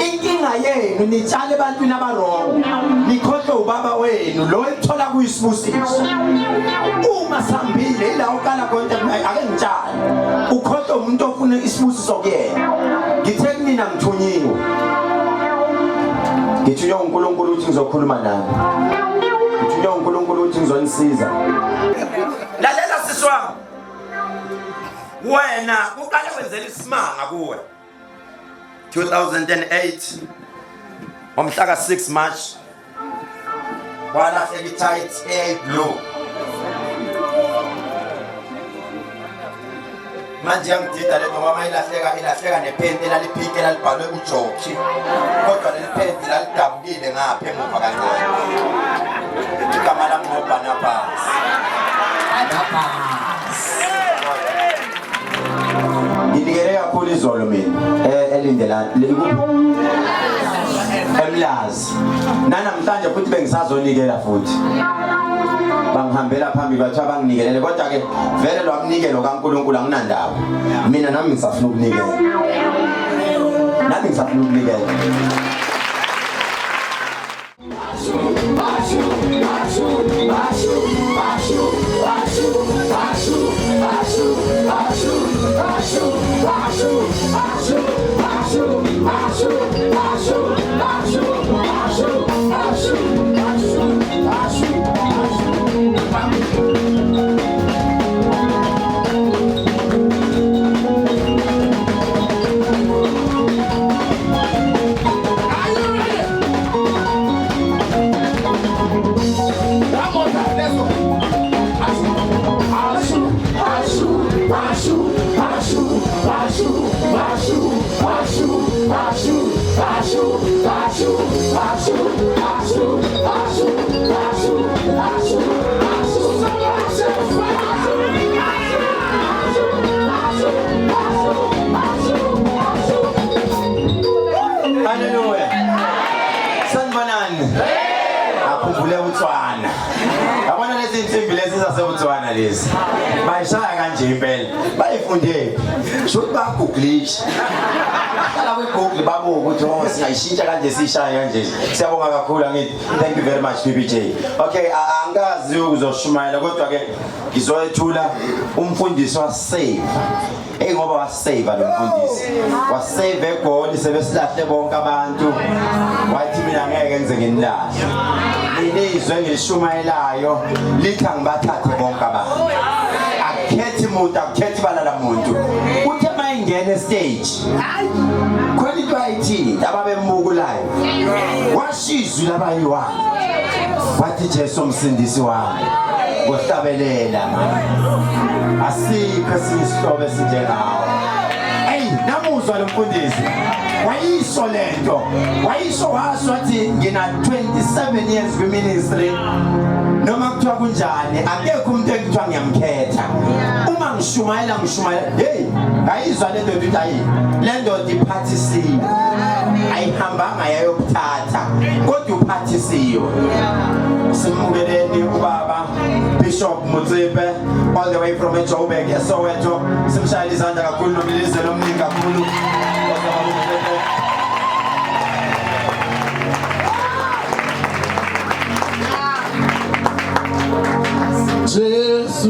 inkinga yenu nitshale ebantwini abarongo nikhohlwe ubaba wenu lo ethola kuyisibusiso. Uma sambile ila uqala konke ake ngitshale ukhohlwe umuntu ofuna isibusiso kuyena. Ngithe kunina ngithunyiwe, ngithunywe uNkulunkulu uthi ngizokhuluma nani, ngithunywe uNkulunkulu uthi ngizonisiza. Lalela sisi wami, wena uqale wenzela isimanga kuwe 2008 ngomhla ka 6 March walahleka i-tight blue. Manje yangidida lento ngoba ilahleka nepenti elaliphinki elalibhalwe uJoki, kodwa leli penti lalidabukile ngapha emuva kancane. Igama lami ngoBarnabas. Nginikele kakhulu izolo mina elindelana eMlazi. Namhlanje futhi bengisazonikela futhi. Bangihambela phambili bathiwa banginikelele, kodwa ke vele lwamnikelo kaNkulunkulu anginandaba. Mina nami ngisafuna ukunikela. Hallelujah. Sanibonani. Akhumbule uTswana. Yabona lezi insimbi lezi zasebuTswana lezi. Bayishaya kanje impela. Bayifunde. Shothi baguglisha. Aqala kweGoogle babuka ukuthi oh singayishintsha kanje sishaya kanje. Siyabonga kakhulu ngithi. Thank you very much PPJ. Okay, angazi ukuzoshumayela kodwa ke ngizoyethula umfundisi wasave. Ngoba wasave lo mfundisi. Wasave eGoli sebesilahle bonke abantu. Wathi mina ngeke ngize nginilahle. Nilizwe ngishumayelayo lithi angibathathe bonke abantu. Akukhethi umuntu, akukhethi balala muntu. Uthe mayingena stage. Hayi. Khona ithi ababemuka live. Washizwe labayiwa. Wathi Jesu umsindisi wami. Ngohlabelela. Asikho sisihlobo esinjengawo. Hey, namuzwa lo mfundisi. Wayisho lento. Wayisho washo athi ngina 27 years kwi ministry. Noma kuthiwa kunjani, akekho umuntu ekuthiwa ngiyamkhetha. Uma ngishumayela, hey, ngayizwa lento ukuthi ayi, lento iphathisiwe. Ayihambanga yayokuthatha, kodwa uphathisiwe. Simukeleni ubaba Bishop Mutsipe all the way from Joburg eSoweto. Simshayela izandla kakhulu nomlizwe lomningi kakhulu. Jesus.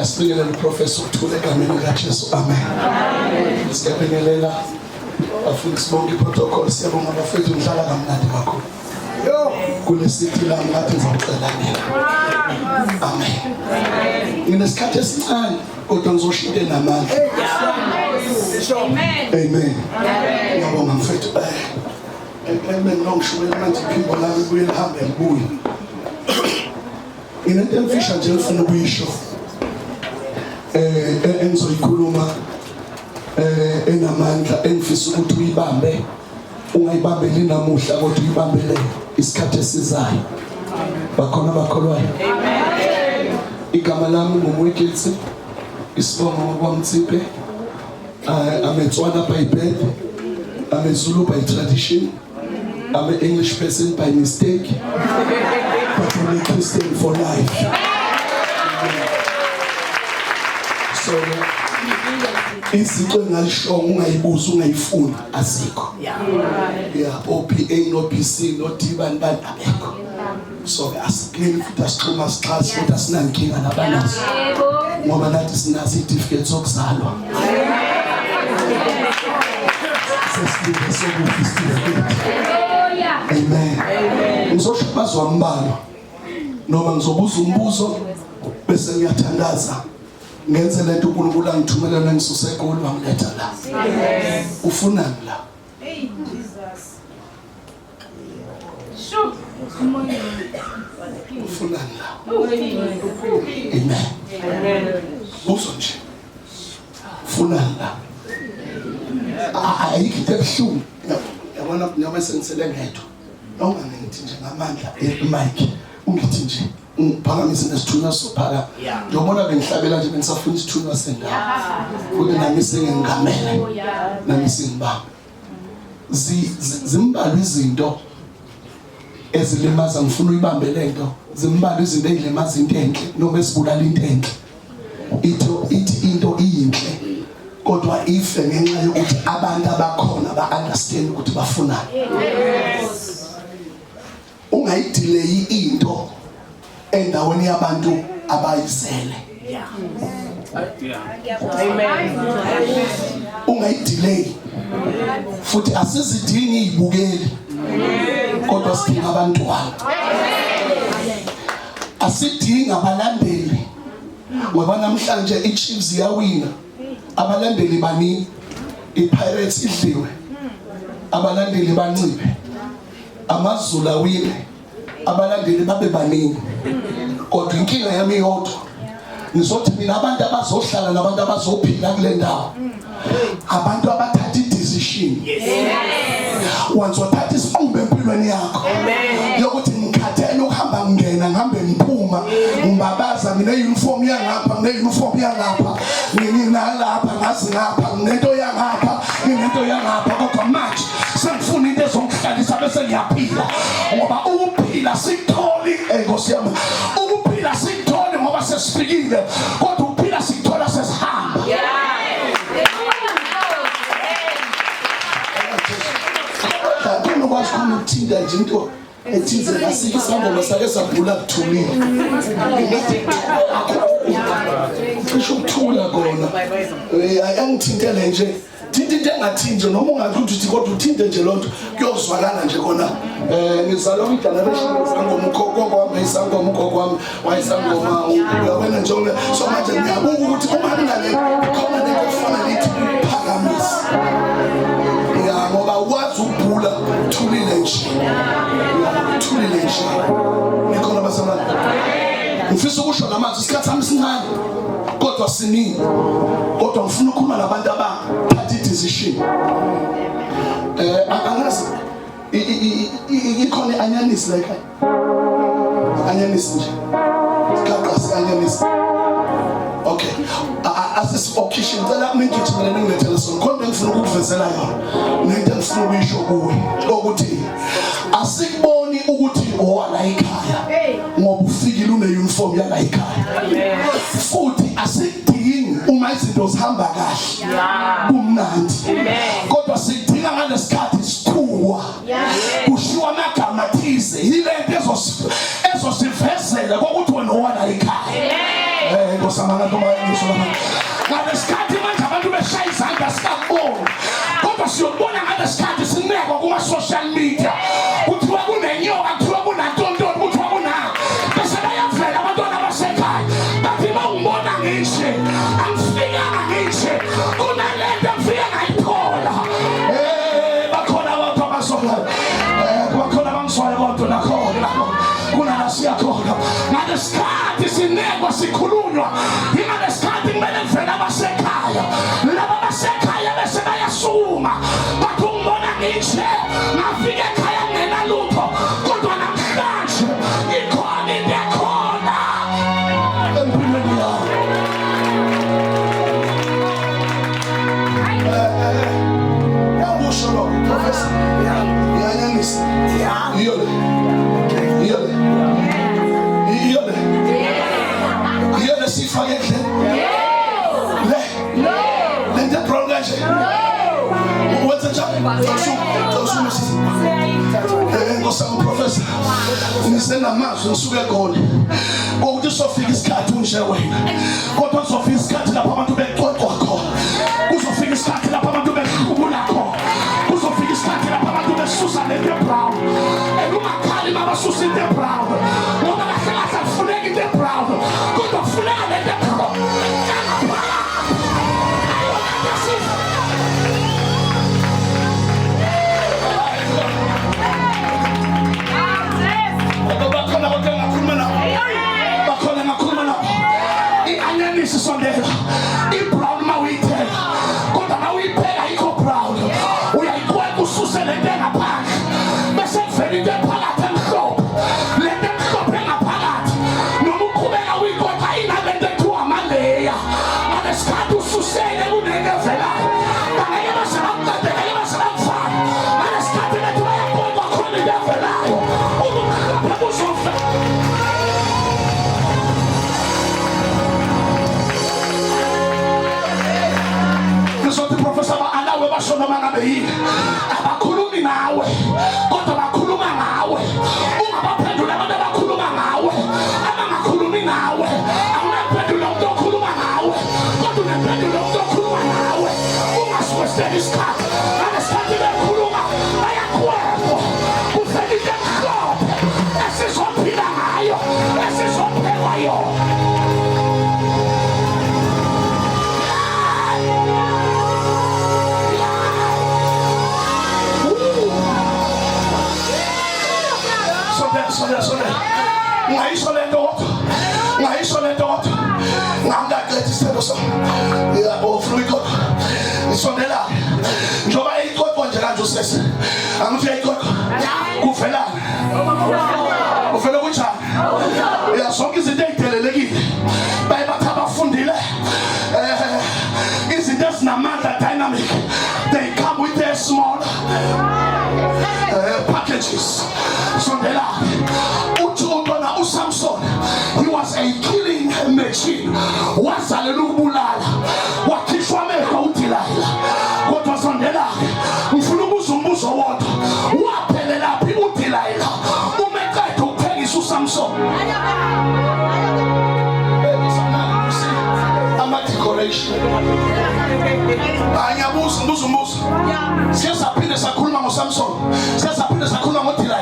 Asibingelela uprofessor uthule egameni likaJesu. Amen. Siyabingelela afundisi bonke iprotocol. Siyabonga bafethu ngihlala kamnandi kakhulu. Kulesithi la ngathi ngizocela mina. Amen. Nginesikhathi esincane kodwa ngizoshintsha namandla. Amen. Ngiyabonga mfethu. Amen. Nongishumayela manje iphimbo lami buye lihambe libuye. Inento emfisha nje ngifuna ukuyisho. Engizoyikhuluma enamandla engifisa ukuthi uyibambe, ungayibambeli namuhla kodwa uyibambele isikhathi esizayo. Bakhona bakholwayo. Amen. Igama lami ngumweketsi, isibongo kwaMtsipe. I'm a Tswana by birth, I'm a Zulu by tradition, I'm an English person by mistake, but I'm a Christian for life. So Iziqo engalisho ungayibuza ungayifuni asikho. Yeah, OPA no PC no D bani abekho. So asikini futhi asixhuma sixhasi futhi asinankinga nabanazo. Ngoba nathi sinazo certificate zokuzalwa. Amen. Ngizoshibaza umbalo noma ngizobuza umbuzo bese ngiyathandaza ngenze lento uNkulunkulu angithumela nangisuse eGoli wangiletha la. Ufunani la? Hey Jesus. Sho. Ufunani la? Amen. Buzo nje. Ufunani la? Ayikho ebuhlungu. Yabona noma sengisele ngedwa. Noma ngithi nje ngamandla mic ungithi nje ungiphakamise nesithunywa sophaka. Ngiyobona bengihlabela nje bengisafuna isithunywa sendawo. Futhi nami sengingamele. Nami singibamba. Zimbalwa izinto ezilimaza ngifuna uyibambe lento. Zimbalwa izinto ezilimaza into enhle noma esibulala into enhle. Ithi into iyinhle. Kodwa ife ngenxa yokuthi abantu abakhona ba-understand ukuthi bafunani. Ungayidelay into endaweni yabantu abayizele. Ungayidelay futhi asizidingi izibukeli kodwa sidinga abantwana. Asidingi abalandeli ngoba namhlanje iChiefs iyawina. Abalandeli bani iPirates idliwe. Abalandeli banciphe. AmaZulu awine. Abalandeli babe baningi. Kodwa inkinga yami yodwa. Nizothi mina abantu abazohlala nabantu abazophila kule ndawo. Abantu abathatha i-decision. Once wathatha isinqumo empilweni yakho. Yokuthi ngikhathele ukuhamba ngena ngihambe ngiphuma ngibabaza mina uniform yangapha uniform yangapha nginalapha ngazi ngapha nento yangapha nento yangapha kodwa manje sengifuna into ezongihlalisa bese ngiyaphila ngoba ukuphila sikutholi enkosi yami ukuphila sikutholi ngoba sesifikile kodwa ukuphila sikuthola sesihamba. Ukwazi ukuthinta nje into ethize ngasike isangoma sake sabhula kuthulile. Kusho ukuthula kona. Ayangithintele nje. Thinta into engathinje noma ungathi uthi kodwa uthinte nje lonto kuyozwakala nje khona. Ngizalwa kwigeneration isangoma ukhokho kwami isangoma ukhokho kwami wayisangoma uyabona nje so manje ngiyabuka ukuthi uma kunale khona lento efana lithi phakamisa. Ngoba wazi ukubhula thulile nje. Thulile nje. Nikhona basamana. Ngifisa ukusho namanzi isikhathi sami sincane. Kodwa siningi. Kodwa ngifuna ukukhuluma nabantu abathatha i-decision. Angazi ikhona anyanisi la ekhaya. Anyanisi nje. Siqaqasi anyanisi. Okay. As this occasion ngicela ngigijimele ngilethele sona khona ngifuna ukukuvezela yona nento engifuna ukuyisho kuwe ukuthi asikuboni ukuthi owala ekhaya ngoba ufikile une uniform yala ekhaya futhi asidingi uma izinto zihamba kahle kumnandi kodwa sidinga ngalesikhathi sikhuwa kushiwa amagama athize yilento ezosivezela ukuthi wena owala ekhaya. Ngosamana noma ngisho ngalesikhathi manje abantu beshaya izandla sikaboni kodwa siyobona ngalesikhathi sinekwa kuma social media kuthiwa kunenyoka kuthiwa kunantontoni kuthiwa kuna bese bayavela abantwana abasekhaya bathi bawumbona ngisho angifikanga ngisho kunalento ngifika ngayithola bakhona abantu abasola bakhona bangiswayo kodwa nakhona kunalasiya khona ngalesikhathi sinekwa sikhulunywa ngalesikhathi kumele kuvela abasekhaya laba basekhaya bese bayasuma bathi umbona ngisho ngafika ekhaya ngena lutho kodwa namhlanje ikhona into ekhona empilweni yami. Yabusho lo professor yanyanisi iyole sifake endleni le ngosama professor nisena mazwi ngisuke khona ukuthi sofika isikhathi unje wena kodwa sofika isikhathi lapho abantu beqoqwa khona kuzofika isikhathi lapho abantu bekhubula khona kuzofika isikhathi lapho abantu besusa le brown ekungakhali mabasusa into brown ngoba kahle kahle kufuneka into brown kodwa kufuneka le brown sondela i-brown mawuyithela kodwa mawuyipheka ayikho brown uyayikweka ususe le nto engaphandle bese kuvela into ephakathi emhlophe le nto emhlophe engaphakathi noma uqhubeka uyikota inale nto ethiwa amaleya ngalesikhathi ususele kunento evelayo bangeke basebakuqede ngeke basebakufaka ngalesikhathi lethu bayakota khona into evelayo ubumhlophe buzovela Professor alawe bashona mangabe yini abakhulumi nawe kodwa bakhuluma ngawe ungabaphendula abantu abakhuluma ngawe abangakhulumi nawe awunaphendula umuntu okhuluma ngawe kodwa unaphendula umuntu okhuluma ngawe ungasiwesteli isikhathi ngalesikhathi bekhuluma bayakwepha kuvela into emhlophe esizophila ngayo esizophekwa yona ngayisho le nto ngangaqeda isithelo sami yabo fruyiko isondela njoba eyiqoqwa nje kanje usese angithi eyiqoqwa kuvelana uvela kunjani ya zonke izinto ezidelelekile bayibathi abafundile izinto ezinamandla dynamic they come with their small packages sondela Samson, he was a killing machine. Wazalela ukubulala. Wakhishwa amehlo uDelilah. Kodwa sondela, ngifuna umbuzo wodwa. Waphelela phi uDelilah? Umeqeda ukuphekisa uSamson. Ama decoration. Anyabuza umbuzo. Siyasaphinde sakhuluma ngoSamson. Siyasaphinde sakhuluma ngoDelilah.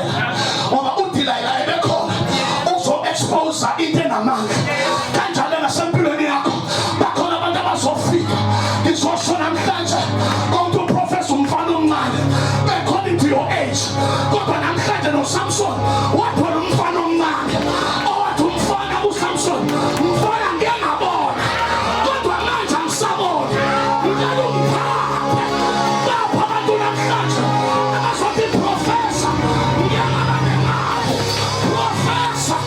Ngoba uDelilah ebekhona expose into enamandla kanjalo nasempilweni yakho bakhona abantu abazofika ngizosho namhlanje konke uprofessor umfana omncane according to your age kodwa namhlanje noSamson wathola umfana omncane owathi umfana uSamson umfana ngiyangabona kodwa manje angisabona ngicela ungiphathe lapha abantu namhlanje abazothi professor ngiyangabona ngabo professor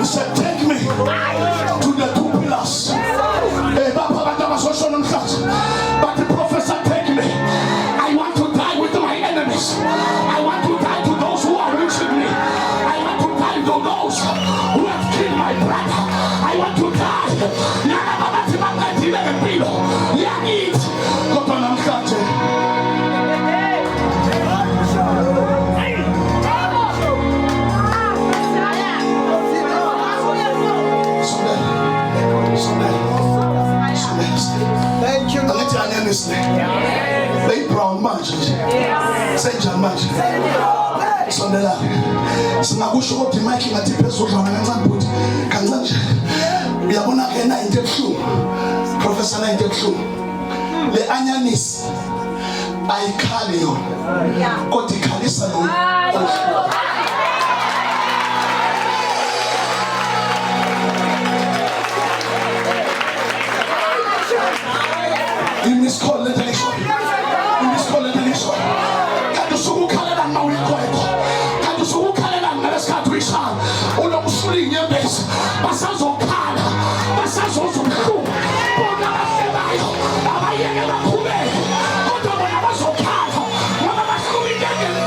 He said, take me to the two pillars. But the professor, take me. I want to die with my enemies. I want to die to those who are reaching me. I want to die to those who have killed my brother. I want to die. sondela singakusho ukuthi Mike ngathi phezulu dlwana kancane futhi kancane nje uyabona ke na into ebuhlungu professor na into ebuhlungu le anyanisi ayikhali yona kodwa ikhalisa lo in this call let me show in this call let me show kanti sukukhalela ngawuyikho kanti sukukhalela ngalesikhathi uyishaya unomsuli inyembezi basazokhala basazozumkhulu bona basebayo abayeke bakhubeke kodwa bona bazokhala ngoba bahlulekile.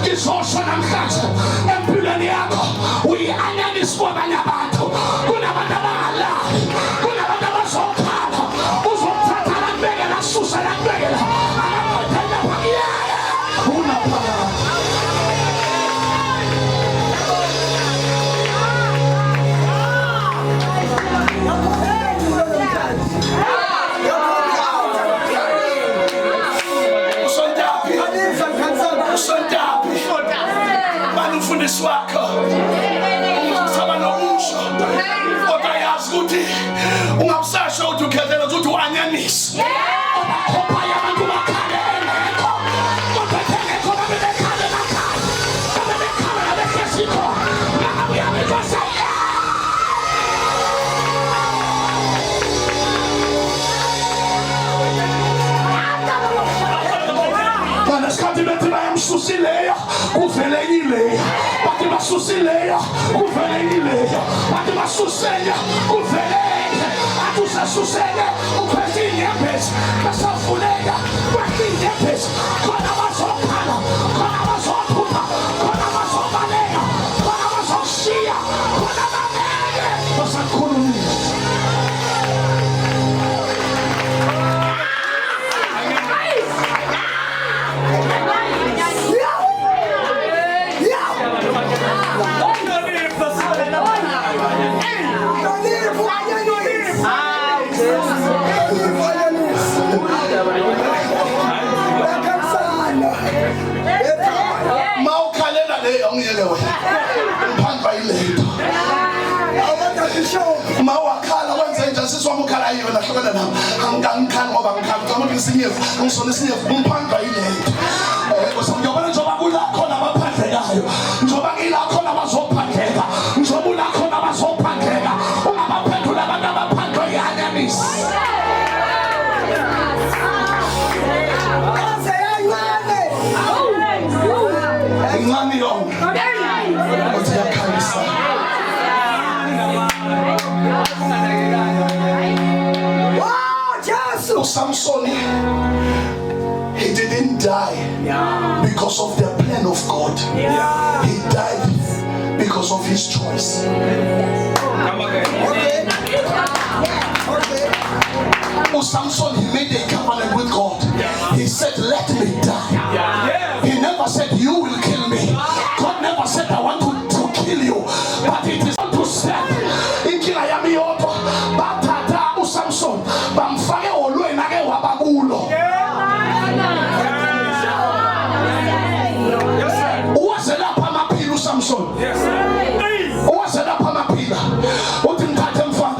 Ngizosho namhlanje empilweni yakho uyi-anyanisi kwabanye abantu kunabantu abangalali kunabantu abazokhala uzomthatha lakubekela susa lakubekela akaphathela phakiyaya unaphakala. Umfundisi wakho saba nomusho kodwa yazi ukuthi ungabusasho ukuthi ukhethela ukuthi uanyanisi obakhopha abantu bakhale engekho kodwa engekho babebekhale bakhale babebekhale nabehlesiko ngabuya bezosaya banasikhathi bethi bayamsusileyo kuvelekileyo bathi basusileyo kuvelekileyo bathi basusenya kuveleke athi usasusenya ukhwetha inyembezi basavuleka kwetha inyembezi khona bazokhala khona bazophupha khona bazobaleka khona bazokushiya khona babeke basakhulumile. Mawukhalela leyo ngiyeke wena mphandwa ilento mawakhala wenze nje siswami ukhala yona hlokana nami angikhala ngoba ngikhala ngicela ngisinyevu ngisona isinyevu mphandwa ilento njengoba njengoba kula khona abaphandlekayo njengoba ngila khona abazophandleka njengoba ula khona abazophandleka ungabaphendula abantu abaphandwa yi-anyanisi. Ngani yona uthi yakhalisa Samson, he didn't die because of the plan of God. He died because of his choice. Samson, he made a covenant with God. He said, let me die. He never said, you will kill me. God never said, I want to kill you. But it is to step in Kilayami Oto. Batata Samson. Bamfage olwe nage wabagulo. Uwazela pamapilu Samson. Uwazela pamapilu. Utimtate mfana.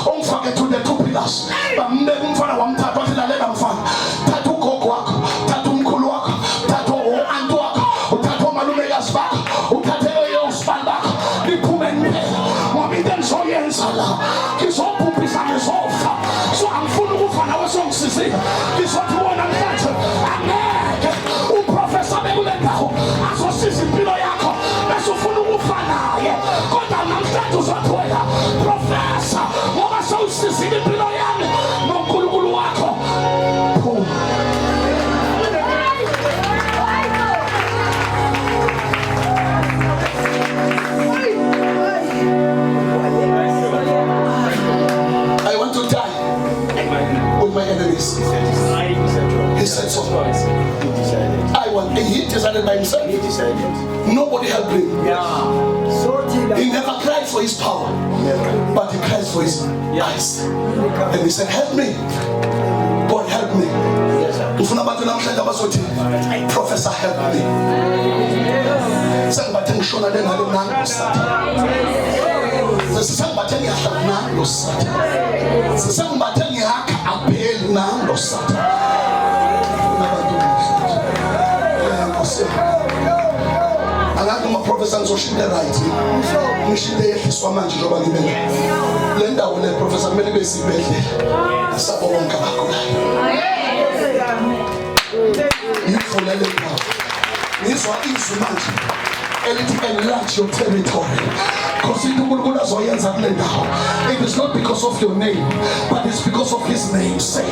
Umfage to the two pillars. Bambe mfana wamtatu atilalega mfana. Tatu koko wako. Tatu mkulu wako. Tatu antu wako. Tatu malume yasbaka. Utate yosbaka. Nipume mpe. Mwamiden so yensala. Kiso pupisa mesofa. So amfunu mufana wasongisizi. Kiso tuona mfante. Ameke. Uprofesa begulekaho. Aso sisi pilo yako. Mesu funu mufana. Kota namstatu zotuela. Profesa. Wama so sisi pilo yane. Mongulugulu wako. Pum. decided by himself. He decided. Nobody helped him. Yeah. He never cried for his power, but he cried for his eyes. And he said, help me. God help me. Yes, sir. Professor help me. Sangibathe ngishona le ngale nangu sathi. Sangibathe ngiyahlala nangu sathi. Sangibathe ngihakha apheli nangu sathi. Angathi uma professor ngizoshinde right. Ngishinde yehliswa manje njoba ngibe le ndawo le professor kumele ibe sibedlela. Sabo wonke abagulayo. Ngivulele lapha. Ngizwa izwi manje elithi enlarge your territory. Because uNkulunkulu azoyenza kule ndawo. It is not because of your name, but it's because of his name's sake.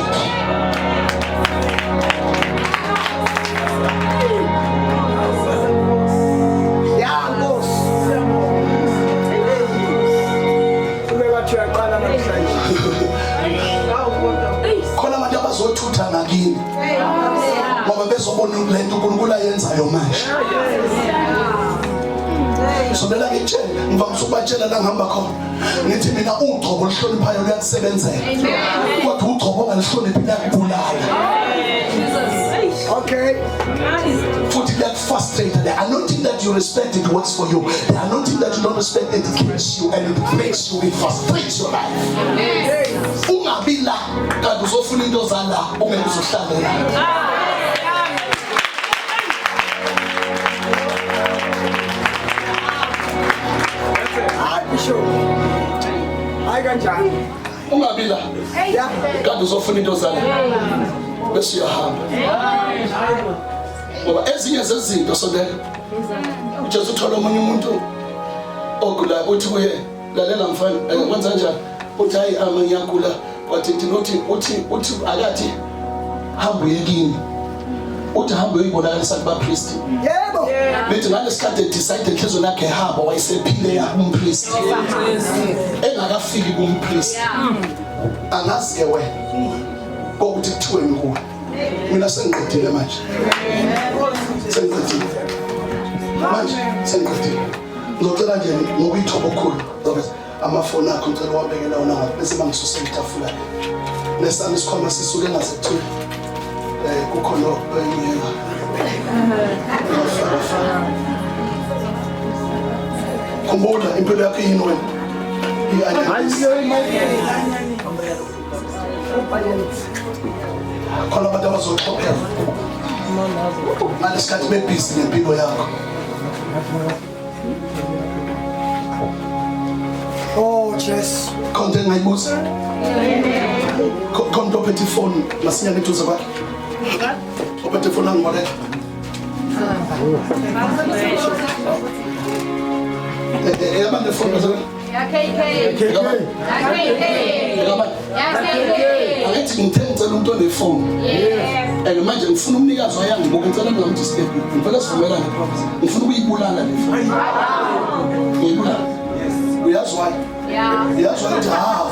Khona abantu abazothutha ngakini ngoba bezobona le nto uNkulunkulu ayenzayo manje. Sondela ngitshela, ngivamisa ukubatshela la ngihamba khona. Ngithi mina ugcobo oluhloniphayo luyasebenzela. Kodwa ugcobo ongalihloniphi liyakubulala. Okay. Futhi frustrated. The anointing that you respect, it works for you. The anointing that you don't respect, it kills you and it makes you, it frustrates your life. Ungabi la kanti uzofuna into zala ungeke uzohlala la. Ungabi la kanti uzofuna into zala bese uyahamba. Ngoba ezinye zezinto sondela uJesu uthola omunye umuntu ogula uthi kuye lalela mfana kwenza kanjani uthi hayi ngiyagula wathi uthi akathi hamba uyekini uthi hamba uyibonakalisa kuba priest. Yebo. Bethi ngalesikade decide inhliziyo lakhe ehamba wayesephile yakumpriest engakafiki kumpriest. Angazi ke wena ukuthi kuthiwe nguwe. Mina sengiqedile manje. Sengiqedile. Manje sengiqedile. Ngicela nje ngokuyithoba okukhulu. Amafoni akho ngicela uwabekele wona ngathi bese bangisuse itafula le. Nesami sikhona sisuke ngazethu. Kukhona oyiyeka. Khumbula impilo yakho yini wena? Khona abantu abazoxophela ngalesikhathi bebhizi ngempilo yakho. Oh, yes. Khona engayibuza. Khona ophethe ifoni masinyane eduze kwakhe. Ophethe ifoni angibonela. Abantu ifoni bazona. Ya KK. Angithi ngithengicela umuntu onefoni. And manje ngifuna umnikazi wayangibuka ngicela ngithi sike ngifela sivumelana professor. Ngifuna ukuyibulala le foni. Ngiyibulala. Uyazi why? Yeah. Uyazi why ha?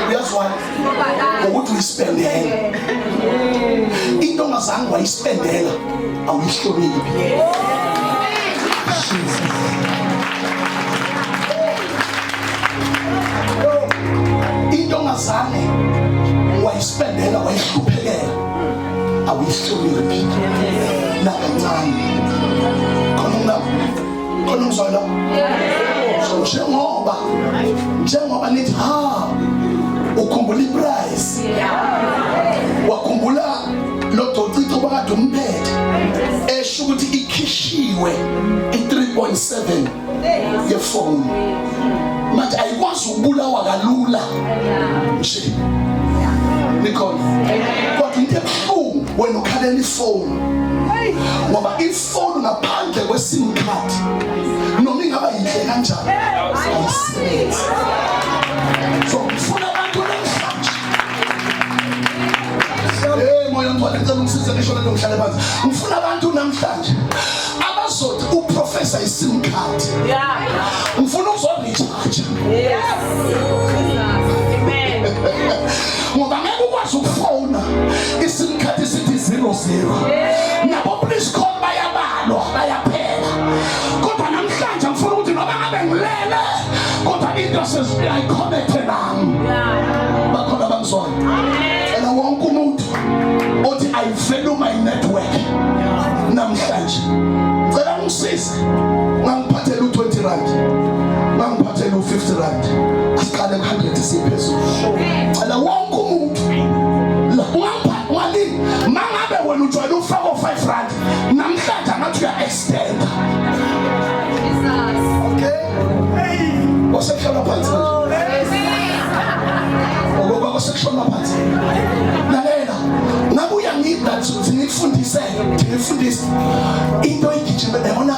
Uyazi why? Ukuthi uyispendela. Into ongazange wayispendela awuyihloniphi. Into ongazange wayispendela wayihluphekela awuyihloniphi nakancane. Khona ngizwela. So njengoba nithi ukhumbula iprice. Wakhumbula lo docito bakade umphethe esho ukuthi ikhishiwe i3.7 yefoni. Manje ayikwazi ukubulawa kalula nje. Nikhona kodwa into ebuhlungu wena ukhalela ifoni ngoba ifoni ngaphandle kweSIM card noma ingaba yinhle kanjani ayisebenzi. So ufuna abantu namhlanje moya ngcwele ngicela ungisize ngisho lento ngihlale phansi. Ngifuna abantu namhlanje abazothi uprofessor iSIM card. Ngifuna ukuzobicharge. Ngoba ngeke ukwazi ukufona iSIM card isithi 00. Nabo please call into sesiyayiconnecte nami bakhona bangizwana and wonke umuntu othi I value my network namhlanje ngicela ngisize ngangiphathela u20 rand ngangiphathela u50 rand asiqale ku100 siphezulu ngicela wonke umuntu wali mangabe wena ujwayele ufaka u5 rand namhlanje ngathi uya extend Section of parts. Ogogo section of parts. Lalela. Nabuya ngidla ngifundise into igijima yabona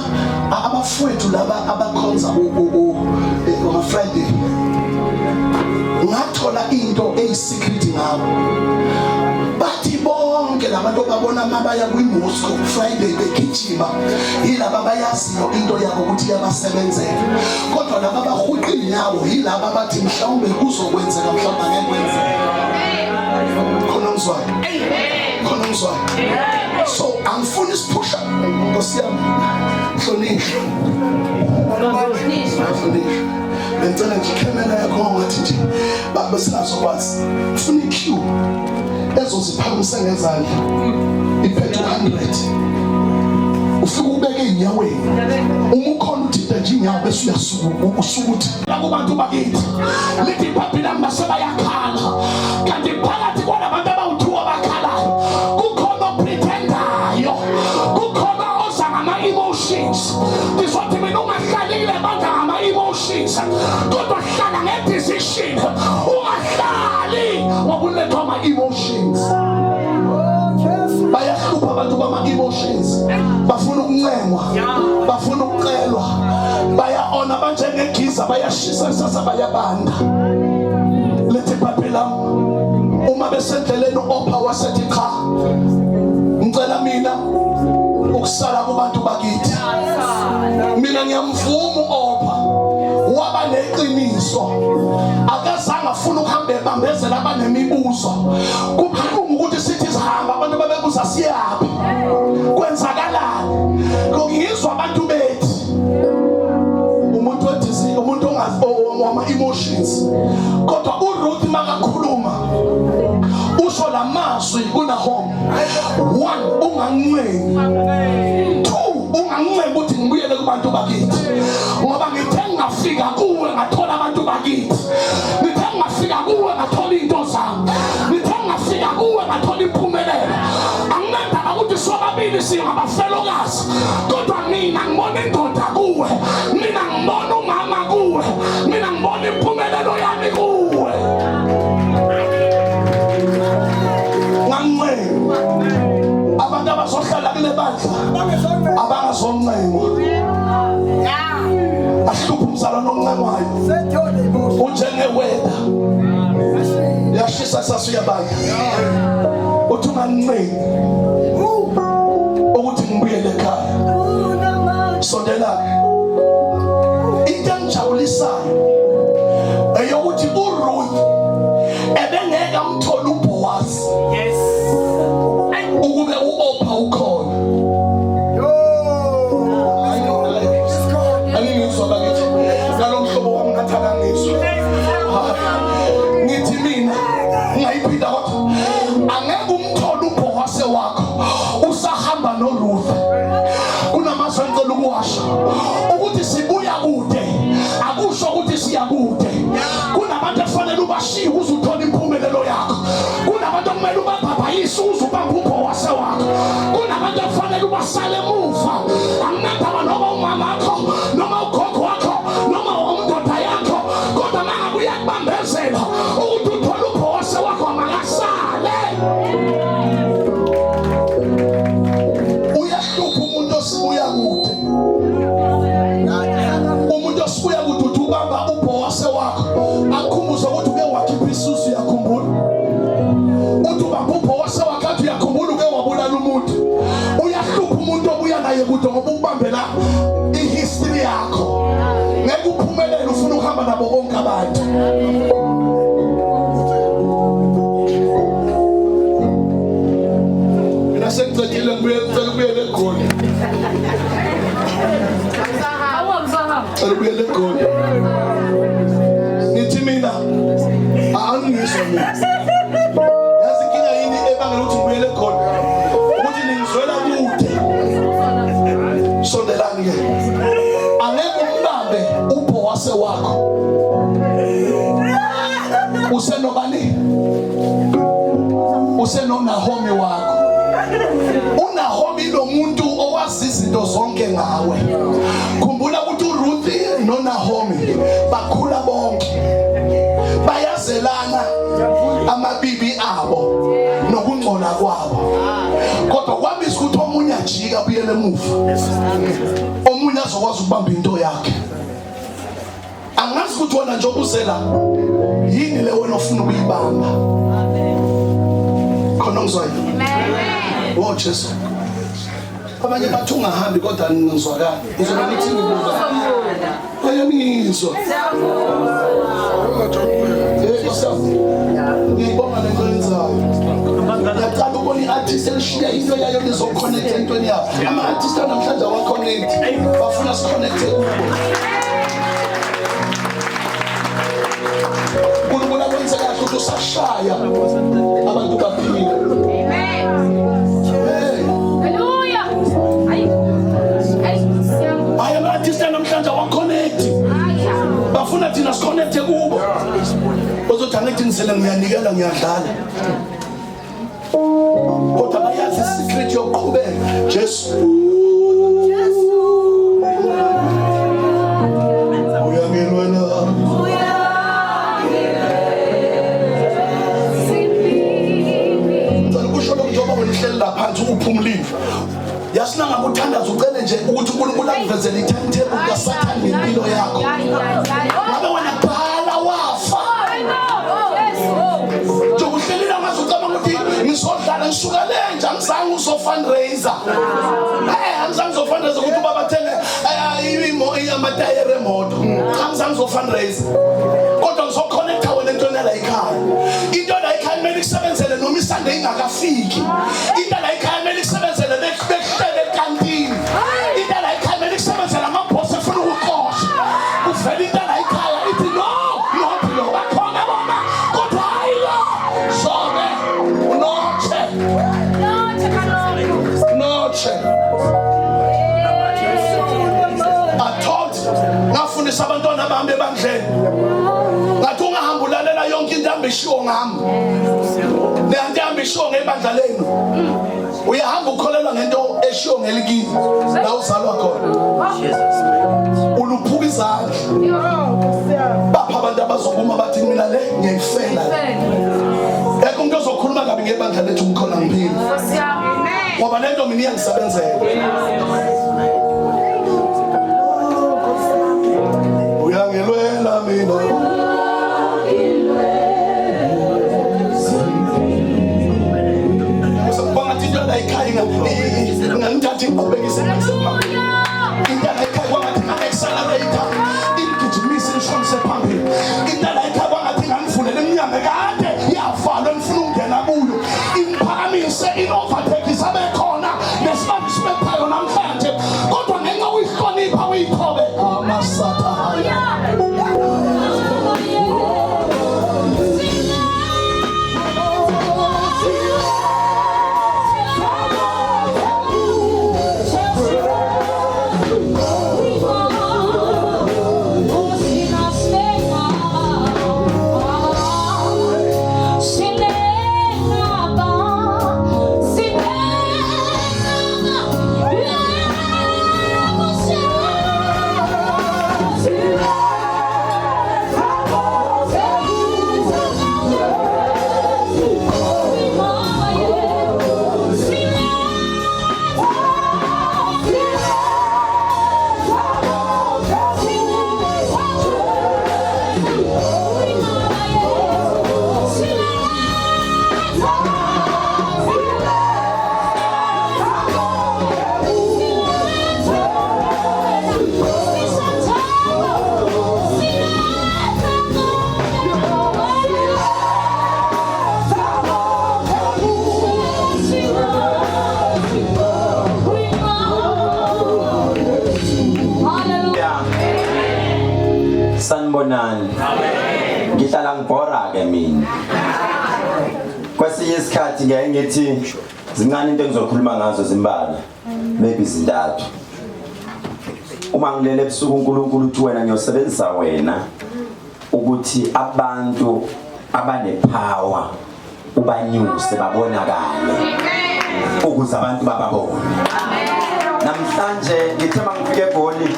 abafowethu laba abakhonza on Friday. Ngathola into eyisecret ngabo. Bathi bonke labantu babona mabaya kwiMoscow Friday begijima yilaba bayaziyo into yabo ukuthi iyabasebenzela kodwa laba bahuqile yabo yilaba bathi mhlawumbe kuzokwenzeka mhlawumbe angeke kwenzeke khona ngizwa so angifuni isipusha ngosiyami hlonishwa benzela nje camera yakho ngathi nje babesingazokwazi ufuna iq ezoziphakamisa ngezandla iphethe 100 ufike ubeke inyaweni uma ukhona uthinta nje inyawo bese uyasuka usukuthi lakubantu bakithi lithi iBhabhiloni basebayakhala kanti phakathi kwalabantu abawuthiwa bakhalayo kukhona oprethendayo kukhona oza ngama-emotions ndizothi mina ungahlalile banga ngama-emotions kodwa hlala nge-decision ungahlali ngokulethwa ama-emotions bayahlupha abantu bama-emotions bafuna ukuncengwa bafuna ukucelwa baya-ona banjengegiza bayashisa sasa bayabanda lethe iBhabhiloni uma besendleleni u-opha wasethi cha ngicela mina ukusala kubantu bakithi mina ngiyamvuma u-opha waba neqiniso akazange afuna ukuhamba ebambezela abanemibuzo kubuhlungu ukuthi sithi sihamba abantu babebuza siyaphi kwenzakalani ngizwa abantu bethi umuntu wedizi umuntu ongama-emotions kodwa uRuth makakhuluma usho la mazwi kuNahoma 1 ungancengi 2 ungancengi ukuthi ngibuyele kubantu bakithi ngoba ngithe ngafika kuwe ngathola abantu bakithi ngithe ngafika kuwe ngathola into zami ngithe ngafika kuwe ngathola impumelelo anginandaba ukuthi sobabili singabafelokazi kodwa mina ngibona indoda kuwe mina ngibona umama kuwe mina ngibona impumelelo yami kuwe ngancengi abantu abazohlala kule bandla abangazoncengo ahlupha umzalwane omncanywayo unjengeweda yashisa sasuyabanga uthi ungancengi ukuthi ngibuyele ekhaya sondelana into engijabulisayo eyokuthi uRuth ebengeke amthola uBoaz ukube u-opha ukhona angingizwa bakithi nalo mhlobo wami ngathaka ngizwa ngithi mina ngayiphinda kodwa angeke umthole uBoaz wakho usahamba noRuth kunamazwi engicela ukuwasha ukuthi sibuya kude akusho ukuthi siya kude kunabantu efanele ubashiye ukuze uthole impumelelo yakho kunabantu okumele ubabhabhayise ukuze ubambe uBoaz wakho kunabantu efanele ubasale emuva anginandaba noma umamakho noma ugogo wakho noma umndoda yakho kodwa mangabe uyakubambezela ukuthi uthole uBoaz wakho makasale uyahlupha umuntu osibuya kude umuntu osibuya kude uthi ubamba uBoaz wakho akukhumbuze ukuthi uke wakhipha isusu yakhumbula uthi ubamba uBoaz wakho athi uyakhumbula uke wabulala umuntu uyahlupha umuntu obuya naye kude ngoba ukubambela ihistory yakho ngeke uphumelele ufuna ukuhamba nabo bonke abantu mina sengicela ngibuyele eGoli ngicela ubuyele eGoli uyibambe uBoase wakho. Usenobani? UsenoNahomi wakho. uNahomi lo muntu owazi izinto zonke ngawe. Khumbula ukuthi uRuth noNahomi bakhula bonke. Bayazelana amabibi abo nokungcola kwabo. Kodwa kwabizwa ukuthi omunye ajika buyele emuva. Omunye azokwazi ukubamba into yakhe. Angazi ukuthi wona nje obuzela yini le wena ofuna ukuyibamba. Khona ngizwayo. Amen. Oh Jesu. Abanye bathi ungahambi kodwa ngizwakala. Uzoba nithi ngibuza. Ayamizwa. Ngibonga lento yenzayo. Ngiyacela ukubona i-artist elishiya into yayo lizokhonekta entweni yabo. Ama-artist namhlanje awaconnect. Bafuna siconnecte kubo. Unkulunkulu akwenze kahle ukuthi usashaya abantu baphile. Hayi ama-artist namhlanje awaconnect. Bafuna thina siconnecte kubo. Uzothi angithi ngisele ngiyanikela ngiyadlala. Kodwa bayazi secret yokuqhubeka. Jesu. Uphumulile yasina ngakuthandaza ucele nje ukuthi uNkulunkulu akuvezele i-timetable kaSathane ngempilo yakho. Ngabe wena bhala wafa njokuhlelela ngazo ucabanga ukuthi ngizodlala ngisuka lenja ngizange uzofundraiser ngizange uzofundraiser ukuthi babathele amatayere emoto ngizange uzofundraiser kodwa ngizoconnecta wena entweni la ekhaya. Into la ekhaya kumele isebenzele noma isande ingakafiki. Into la ekhaya kumele isebenzele behlele ekantini. Into la ekhaya kumele isebenzele amabhosi efuna ukuqosha. Uvela into la ekhaya ithi no philo bakhona bona kodwa hayi lo sobe noche ngafundisa abantwana bami ebandleni ngathi ungahamba ulalela yonke into ambishiwo ngami lento ambishiwo ngebandla lenu. Uyahamba ukholelwa ngento eshiwo ngelikini la uzalwa khona uluphuka izandla. Bapha abantu abazokuma bathi mina le ngiyayifela. Ekho umuntu ozokhuluma kabi ngebandla lethu ngikhona ngiphila ngoba lento mina iyangisebenzela. Uyangilwela mina ngangithatha iqhubekise indlela ekhaya kwangathi nga-accelerator ingijimise inishonise phambili. Indlela ekhaya kwangathi ngangivulela emnyango kade yavalwa ngifuna ukungena kuyo imphakamise in-overtake isabe khona nesibambi sibe phayo namhlanje kodwa ngenxa uyihlonipha uyikhobe amasathahaya. Sanibonani. Ngihlala ngibhora ke mina. Kwesinye isikhathi ngeke ngithi zincane into engizokhuluma ngazo zimbalwa maybe zintathu. uma ngilele ebusuku uNkulunkulu uthi wena ngiyosebenzisa wena ukuthi abantu abanepower ubanyuse babonakale ukuze abantu bababone. Namhlanje ngithe mangifike eGoli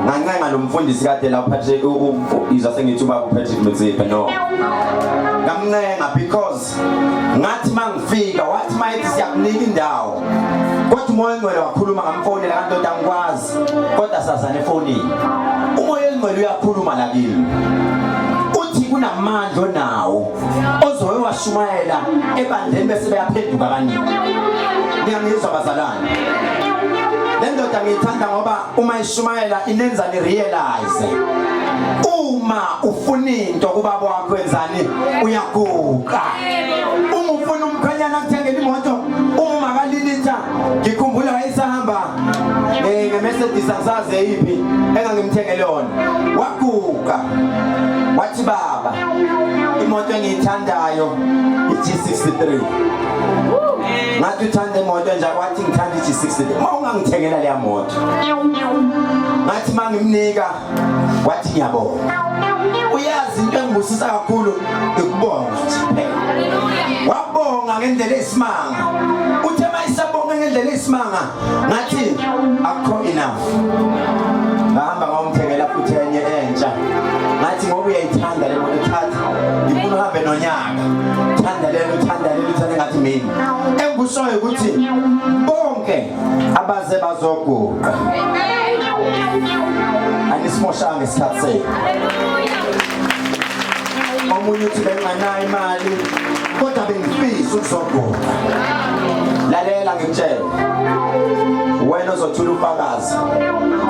ngancenga lo mfundisi kade la Patrick izwa sengithi uba uPatrick Mtsiphe no. Ngamncenga because ngathi mangifika wathi mayithi siyakunika indawo. Kodwa umoya engcwele wakhuluma ngamfoni la kanti angikwazi kodwa sasane efonini. Umoya engcwele uyakhuluma la kimi. Uthi kunamandla onawo ozowe washumayela ebandleni bese beyaphenduka abaningi. Ngiyangizwa bazalwane. Lendoda ngiyithanda ngoba uma ishumayela inenza ni realize uma ufuna into kubaba wakho wenzani uyaguqa. Uma ufuna umkhanyana akuthengele imoto uma kalilitha ngikhumbula wayesahamba ngeMercedes angisaze yipi engangimthengele yona waguqa wathi baba imoto engiyithandayo i-G63 ngathi uthanda imoto nje wathi ngithanda i-G63 mawungangithengela leya moto ngathi mangimnika wathi ngiyabonga uyazi into engibusisa kakhulu ukubonga wabonga ngendlela esimanga uthe mayisabonga ngendlela esimanga ngathi akho enough ngahamba ngomthengela futhi enye entsha ngathi ngoba uyayithanda le moto thatha ngifuna uhambe nonyaka thanda lelo ngathi mina engikushoyo ukuthi bonke abaze bazoguqa anisimoshanga isikhathi sethu omunye uthi benganayo imali kodwa bengifisa ukuzoguqa lalela ngikutshela wena ozothula ufakazi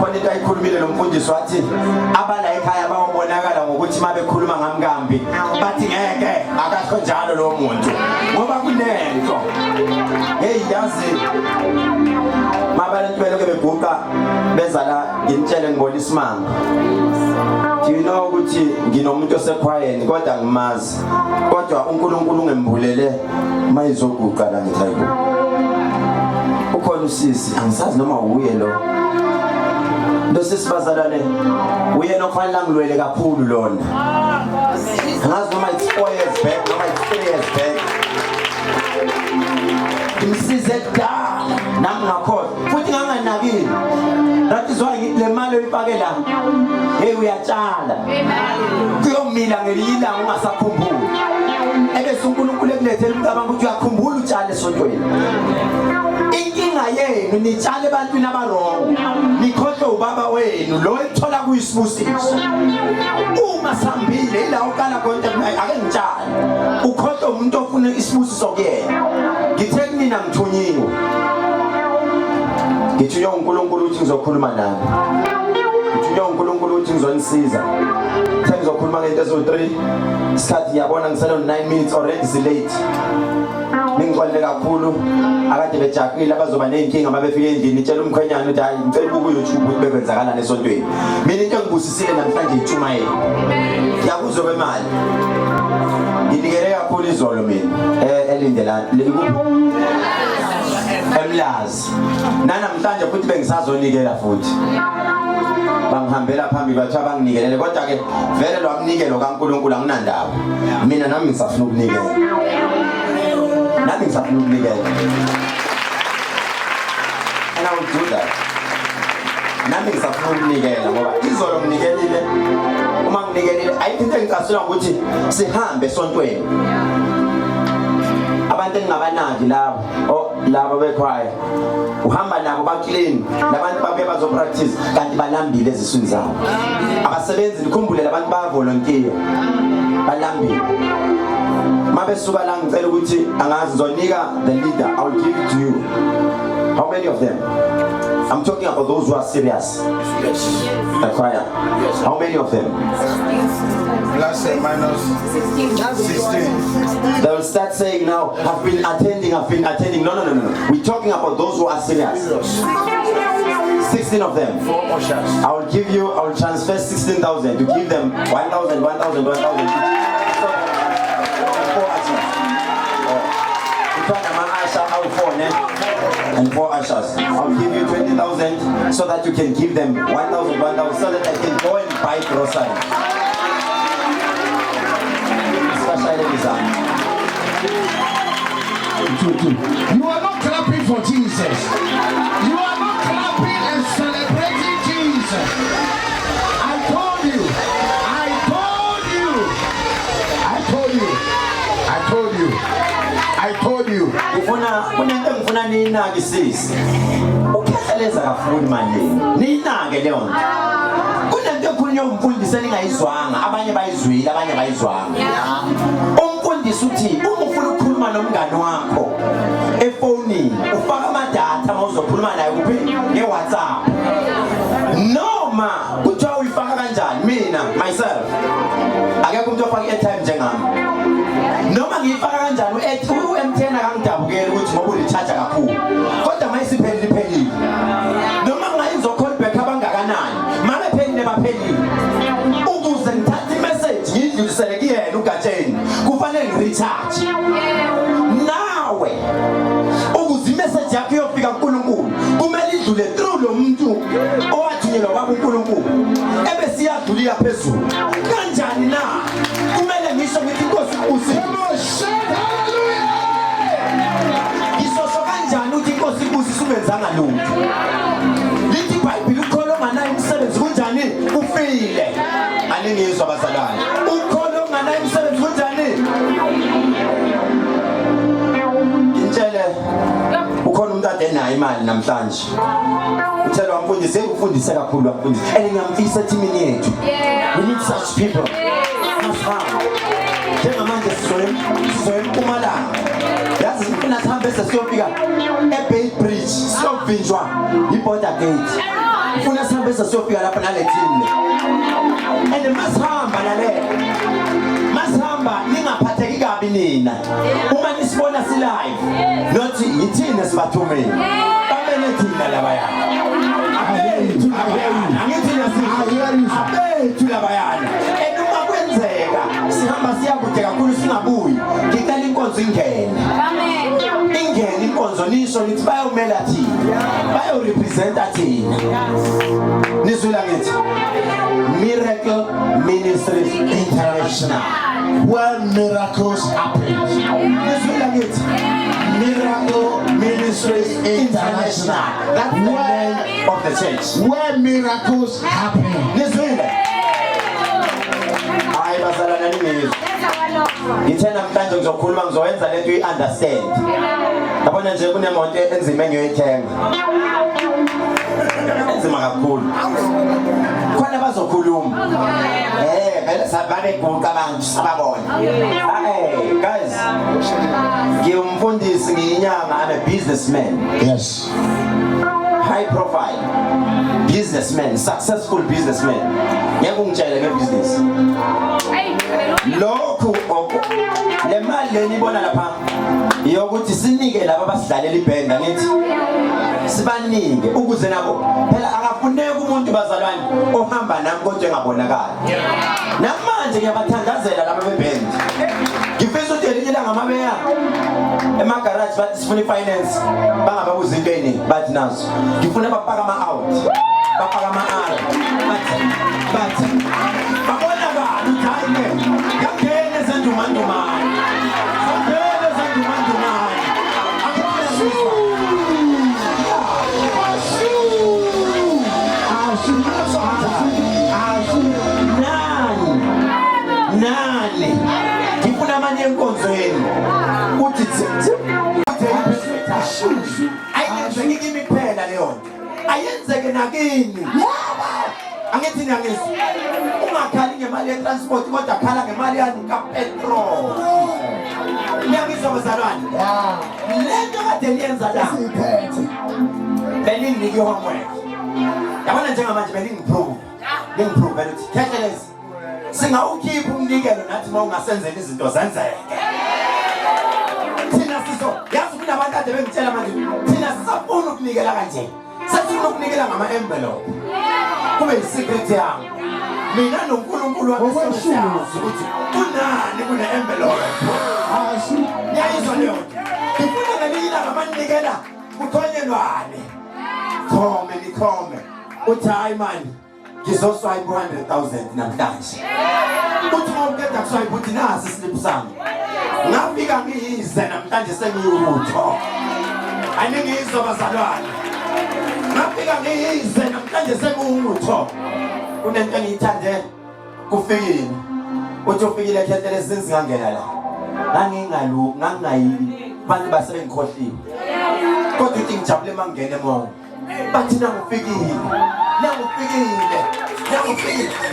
khona into ayikhulumile lo mfundisi wathi abala ekhaya bayobonakala ngokuthi mabe khuluma ngamkambi bathi ngeke akakho njalo lo muntu ngoba kunento hey yazi mabalantu beloke beguqa bezala ngintshele ngibona isimanga do you know ukuthi nginomuntu osekhwayeni kodwa ngimazi kodwa uNkulunkulu ngembulele mayizoguqa la ngithayibo ukhona usisi angisazi noma uye lo sisibazalane uyena ofanele angilwele kakhulu lona angazi noma it's 4 years back noma it's 3 years back imsize da nami ngakhola futhi nganganakile that is why le mali oyipakela hey uyatshala kuyomila ngelila ungasakhumbuli ebese uNkulunkulu ekulethela umcabanga ukuthi uyakhumbula utshale esontweni inkinga yenu nitshale ebantwini abarongo nikhohle ubaba wenu lo ethola kuyisibusiso uma sambile ila uqala konke ake ngitshale ukhohle umuntu ofuna isibusiso kuyena ngithe kunina ngithunyiwe ngithunywa uNkulunkulu uthi ngizokhuluma nani ngithunywa uNkulunkulu uthi ngizonisiza ngithe ngizokhuluma ngento ezo3 isikhathi ngiyabona ngisele 9 minutes already is late ngingqolele kakhulu akade bejaqile abazoba nenkinga mabefika endlini itshela umkhwenyana ukuthi hayi ngicela ku YouTube ukuthi bekwenzakala nesontweni mina into engibusisile namhlanje itshumayela ngiyakuzwa kwemali nginikele kakhulu izolo mina elindelana emlazi namhlanje futhi bengisazonikela futhi bangihambela phambili bathi abanginikelele kodwa ke vele lo akunikelo kaNkulunkulu anginandaba mina nami ngisafuna ukunikela nami ngisafuna ukunikela and I will do that nami ngisafuna ukunikela ngoba izolo nginikelile uma nginikelile ayithinta ngicasula ukuthi sihambe esontweni abantu engabanaki labo bekhwaya uhamba nabo baclean labantu babuye bazopractice kanti balambile eziswini zabo abasebenzi nikhumbule labantu bayavolunteer balambile mabesuka la ngicela ukuthi angazi ngizonika the leader I will give it to you how many of them I'm talking about those who are serious the choir how many of them plus and minus 16 they will start saying now I've been attending no we're talking about those who are serious 16 of them 4 ushers I will transfer 16,000 to give them 1,000 4 artists. and 4 ushers. I'll give you 20,000 so that you can give them 1,000 so that I can go and buy groceries. You are not clapping for Jesus. You are not clapping and celebrating Jesus. I told you. Ufuna ninake sisi. Ukhetheleza kafuni manje. Ninake leyo nto. Kunento ekhulunywa umfundisi ningayizwanga, abanye bayizwile, abanye bayizwanga. Umfundisi uthi uma ufuna ukukhuluma nomngane wakho efonini, ufaka amadatha mawuzokhuluma naye kuphi ngeWhatsApp. Noma kuthiwa uyifaka kanjani mina myself. Akekho umuntu ofaka airtime njengami. Noma ngiyifaka kanjani uMTN akangidabukeli ukuthi ngoba ulicharge kakhulu. Kodwa mayisiphelile. Noma ngayenza call back abangakanani. Mama phelile baphelile. Ukuze ngithathe imessage ngidlulisele kuyena uGatsheni. Kufanele ngirecharge. Nawe ukuze imessage yakho iyofika kuNkulunkulu, kumele idlule through lo muntu owathunyelwa kwabo uNkulunkulu. Ebese iyadlulila phezulu. Kanjani na? Kumele ngisho ngithi Nkosi kusi. Ngisho kanjani uthi Nkosi kusi sungenzanga lutho. Lithi iBhayibheli ukholo nganayo umsebenzi kunjani? Ufile. Aningizwa bazalwane. Ukholo nganayo umsebenzi kunjani? Intshele ukhona umuntu ade nayo imali namhlanje. Uthelwa umfundisi ukufundisa kakhulu wamfundisi. Ngiyamfisa teamini yethu. We need such people. Njengamanje sizoya eMpumalanga. Yazi sifuna sihambe sesiyofika eBay Bridge, siyovinjwa iborder gate. Ufuna sihambe sesiyofika lapha nale team le. And masihamba nale. Masihamba ningaphatheki kabi nina. Uma nisibona si live, nothi yithina sibathumeni. Bamele thina labayana. Abethu labayana. Enuma kwenzeka sihamba siyakude kakhulu singabuyi. Ngicela inkonzo ingene. Amen. Ingene inkonzo nisho lithi bayomela thina. Bayorepresenta thina. Nizwela ngithi Miracle Ministries International, where miracles happen. Nizwela ngithi Miracle Ministries International. That's the name of the church. Where miracles happen. Nizwela. Hayi bazalana ningizwa. Ngithe namhlanje ngizokhuluma ngizowenza lento uyi-understand. Yabona nje kunemoto enzima engiyoyithenga. Enzima kakhulu. Khona bazokhuluma. Vele sababe guqa abantu sababona. Guys. Ngiyumfundisi ngiyinyanga, I'm a businessman. Yes. High profile businessman, successful businessman. Ngeke ungitshele ngebusiness. Lokhu le mali lenibona lapha yokuthi sinike laba abasidlalela ibhenda ngithi sibanike ukuze nabo phela akafuneki umuntu bazalwane ohamba nami kodwa engabonakala. Namanje ngiyabathandazela laba bebhenda. Ngifisa ukuthi elinye ilanga mabeya emagarage bathi sifuna ifinance bangababuza into eningi bathi nazo ngifuna bapaka ama-out bapaka ama-out bathi babona bani uthi hayi ne ngangene ezendumandumane ngangene ezendumandumane nani ngifuna amanye enkonzweni uthi ayenzeke kimi kuphela leyo nto, ayenzeke nakini. Angithi ngiyangizwa ungakhali ngemali yetransport kodwa khala ngemali yani kapetrol. Ngiyangizwa bazalwane. Lento kade liyenza la beninginike homework. Yabona njengamanje beningiphume ukuthi khethelezi singawukhipha umnikelo nathi mawungasenzela izinto zenzeke. Thina siso yazi kunabantu ade bengitshela manje thina sisafuna ukunikela kanje. Sasifuna ukunikela ngama-envelope. Kube yi-secret yami. Mina noNkulunkulu wami siyazi ukuthi kunani kune-envelope. Yayizwa leyo. Ngifuna ngelinye ilanga manikela kukhonyelwane khome nikhome uthi hayi mani ngizoswipe 100,000 namhlanje uthi mawukeda kuswipe uthi nasi isiliphu sami ngafika ngiyize namhlanje sengiyutho aningizwa bazalwane ngafika ngiyize namhlanje sengiyutho kunento engiyithande kufikile uthi ufikile ekhetele sinzingangena la ngangingayi bantu basebengikhohliwe kodwa uthi ngijabule mangene emongo bathi nangufikile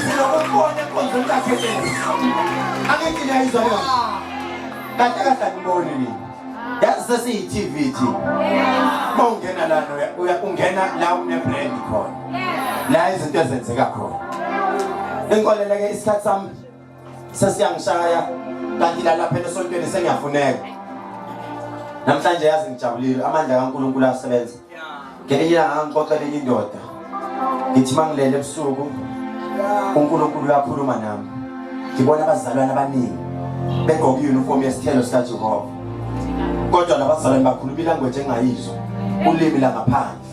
sinokubona enkonzweni kakhetele angithi niyayizwa leyo kahle kahle angiboni nini yazi sesiyi-TV ma ungena lana ungena la une-brand khona la izinto ezenzeka khona inkolele-ke isikhathi sami sesiyangishaya kanti lalaphela esontweni sengiyafuneka namhlanje yazi ngijabulile amandla kaNkulunkulu asebenza ngelinye ilanga ngangixoxela enye indoda ngithi mangilele ebusuku uNkulunkulu uyakhuluma nami ngibona abazalwane abaningi begqoke i-uniform yesithelo sikaJehova kodwa labazalwane bakhuluma ilanguage engayizwa ulimi langaphandle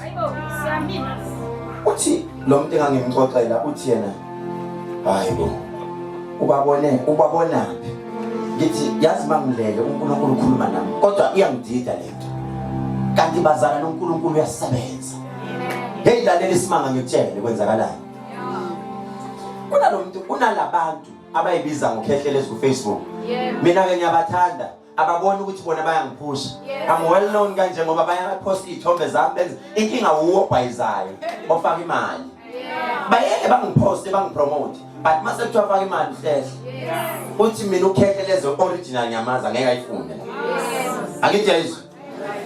uthi lo muntu engangimxoxela uthi yena hayibo ubabonaphi ngithi yazi mangilele uNkulunkulu ukhuluma nami kodwa iyangidida lento kanti bazalwane uNkulunkulu uyasebenza hey lalela isimanga ngikutshele kwenzakalayo kunalabantu abayibiza ngokhehlelezi ku Facebook mina ke ngiyabathanda ababona ukuthi bona bayangiphusha I'm well known kanje ngoba bayapost izithombe zami benza inkinga uwobhayizayo ofaka imali bayeke bangiposte bangipromote but mase kuthiwa afaka imali hlehle uthi mina ukhehleleze original nyamaza ngeke ayifunde akithi yayizwa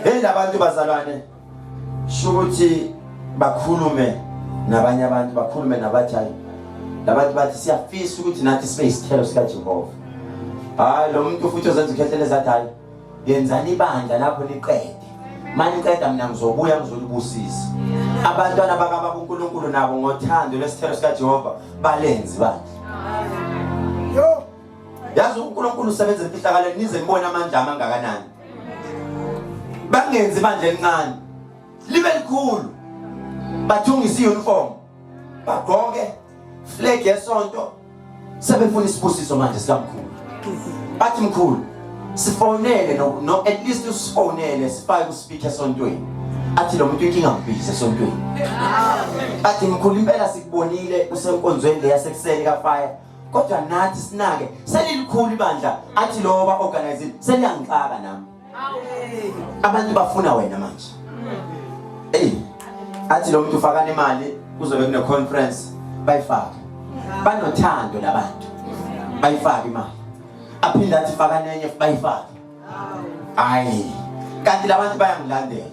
hey labantu bazalwane shukuthi bakhulume nabanye abantu bakhulume nabathayi labantu bathi siyafisa ukuthi nathi sibe isithelo sikaJehova hayi lo muntu futhi ozenza ukhetheleza athi hayi yenzani ibandla lapho niqede manje niqeda mina ngizobuya ngizolibusisa abantwana bakababa uNkulunkulu nabo ngothando lwesithelo sikaJehova balenzi bandla yo yazi uNkulunkulu usebenza emfihlakaleni nize nibone amandla amangakanani bangenzi bandla elincane libe likhulu bathungisa i-uniform bagqoke flag yesonto sebefuna isibusiso manje sikamkhulu bathi mkhulu sifonele no at least usifonele sifake uspeaker esontweni athi lo muntu inkinga ngibhizi esontweni athi mkhulu impela sikubonile usenkonzweni le yasekuseni kaFire kodwa nathi sinake selilikhulu ibandla athi lo ba organize seliyangixaka nami abantu bafuna wena manje athi lo muntu ufaka imali kuzobe kune conference bayifaka banothando labantu bayifaka imali aphinda athi faka nenye bayifaka hayi kanti labantu bayangilandela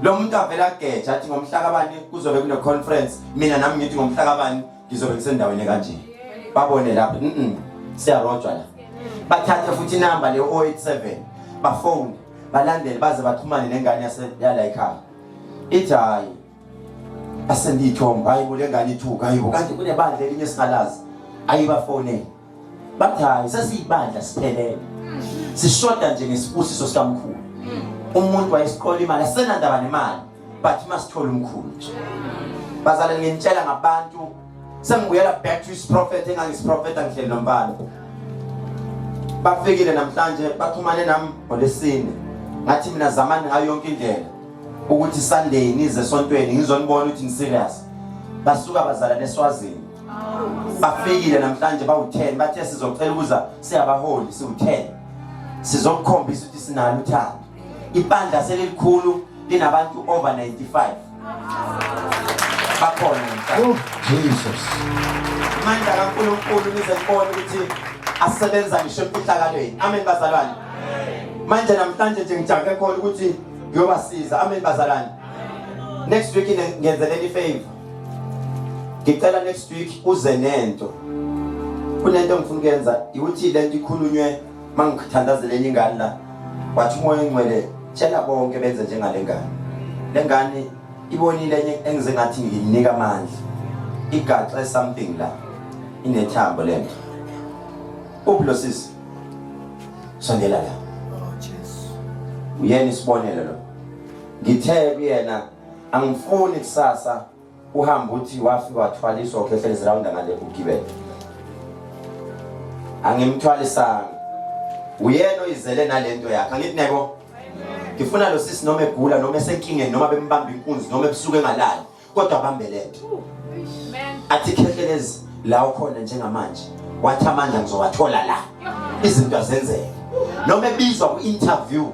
lo muntu avela geja athi ngomhla kabani kuzobe kune conference mina nami ngithi ngomhla kabani ngizobe ngisendaweni kanje babone lapha siyarojwa la bathatha futhi inamba le 087 bafone balandele baze baxhumane nengane yala ekhaya ithi hayi asendithomba hayibo lengane ithuka hayibo kanti kunebandla elinye singalazi ayibafone bathi hayi sesiyibandla siphelele sishoda nje ngesibusiso sikamkhulu umuntu wayesiqola imali asenandaba nemali but masithola umkhulu bazale ngintshela ngabantu sengibuyela back to his prophet engangisiprophet angihleli nombalo bafikile namhlanje baxhumane nami ngolesine ngathi mina zamani ngayo yonke indlela ukuthi Sunday nize esontweni ngizonibona ukuthi ni serious basuka bazala neSwazini bafikile namhlanje bawu10 bathe sizocela ukuza siyabaholi siwu10 sizokukhombisa ukuthi sinalo uthando ibandla selilikhulu linabantu over 95 bakhona oh Jesus manje kaNkulunkulu nizebona ukuthi asebenza ngisho emfihlakalweni amen bazalwane manje namhlanje nje ngijake khona ukuthi ngiyobasiza amen bazalwane next week ngenzeleni favor ngicela next week uze nento kunento engifuna ukuyenza ukuthi lento ikhulunywe mangithandazele enye ingane la wathi umoya engcwele tshela bonke benze njengale ngane lengane ibonile enye engize ngathi ngiyinika amandla igaxa something la inethambo lento ublosisi sondela la uyena isibonelo lo ngithe kuyena angifuni kusasa uhamba uthi wafika wathwaliswa ukhehleleza rawunda ngale kugibela angimthwalisanga uyena oyizele nalento yakhe angithi nebo ngifuna lo sisi noma egula noma esenkingeni noma bembamba inkunzi noma ebusuku engalali kodwa abambe lento athi khehleleza la ukhona njengamanje wathi amandla ngizowathola la izinto azenzeke noma ebizwa ku-interview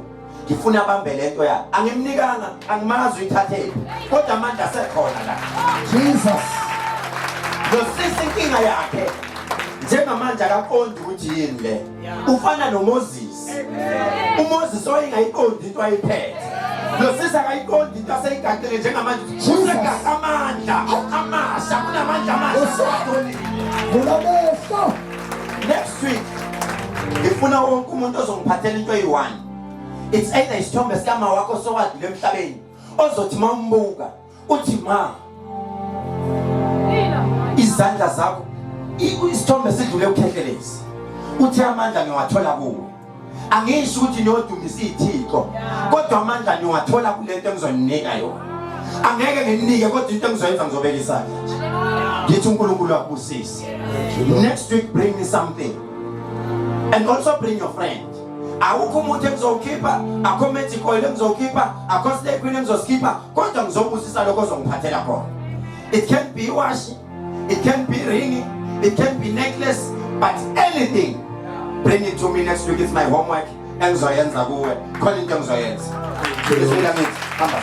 ngifuna abambe lento yakhe angimnikanga angimazi uyithathele kodwa amandla asekhona la Jesus. lo sisi inkinga yakhe njengamanje akaqondi ukuthi yini le ufana noMoses uMoses oyengayiqondi into ayiphethe lo sisi akayiqondi into aseyigaqile njengamanje usegasamandla amasha kunamandla amasha Vula amehlo. next week ngifuna wonke umuntu ozongiphathela into eyi-1 it's either isithombe sikama wakho sowadlula emhlabeni ozothi ma umbuka uthi ma izandla zakho isithombe sidlule ukhehlelezi uthi amandla ngiwathola kuwe angisho ukuthi niyodumisa ithixo kodwa amandla niwathola kulento engizoninika yona angeke nginike kodwa into engizoyenza ngizobeka isandla ngithi uNkulunkulu akubusise next week bring me something and also bring your friend awukho umuntu engizowukhipha akho magic oil engizowukhipha akho slay queen engizoskipha kodwa ngizobusisa lokho ozongiphathela khona it can be wash it can be ring it can be necklace but anything bring it to me next week it's my homework engizoyenza kuwe khona into engizoyenza ngizwela ngithi hamba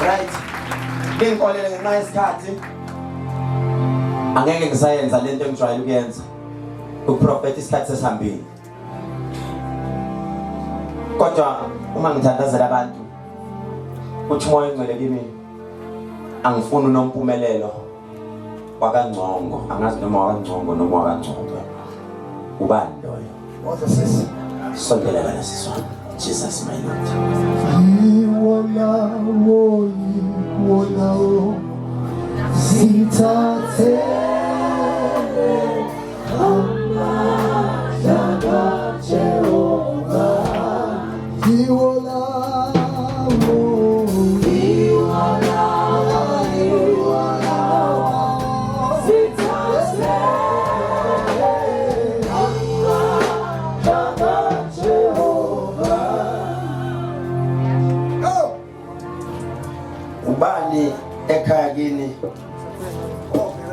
right ngingolele ngenxa yesikhathi angeke ngisayenza lento engijwayele ukuyenza ukuprofeta isikhathi sesihambile kodwa uma ngithandazela abantu uthi moya engcwele kimi angifuni unompumelelo wakangcongo angazi noma wakangcongo noma wakangcongo ubani loyo Moses. sondelela lesiswana Jesus my Lord Iwona sithathe amandla Jehova. Iwona sithathe amandla Jehova. ubani ekhaya kini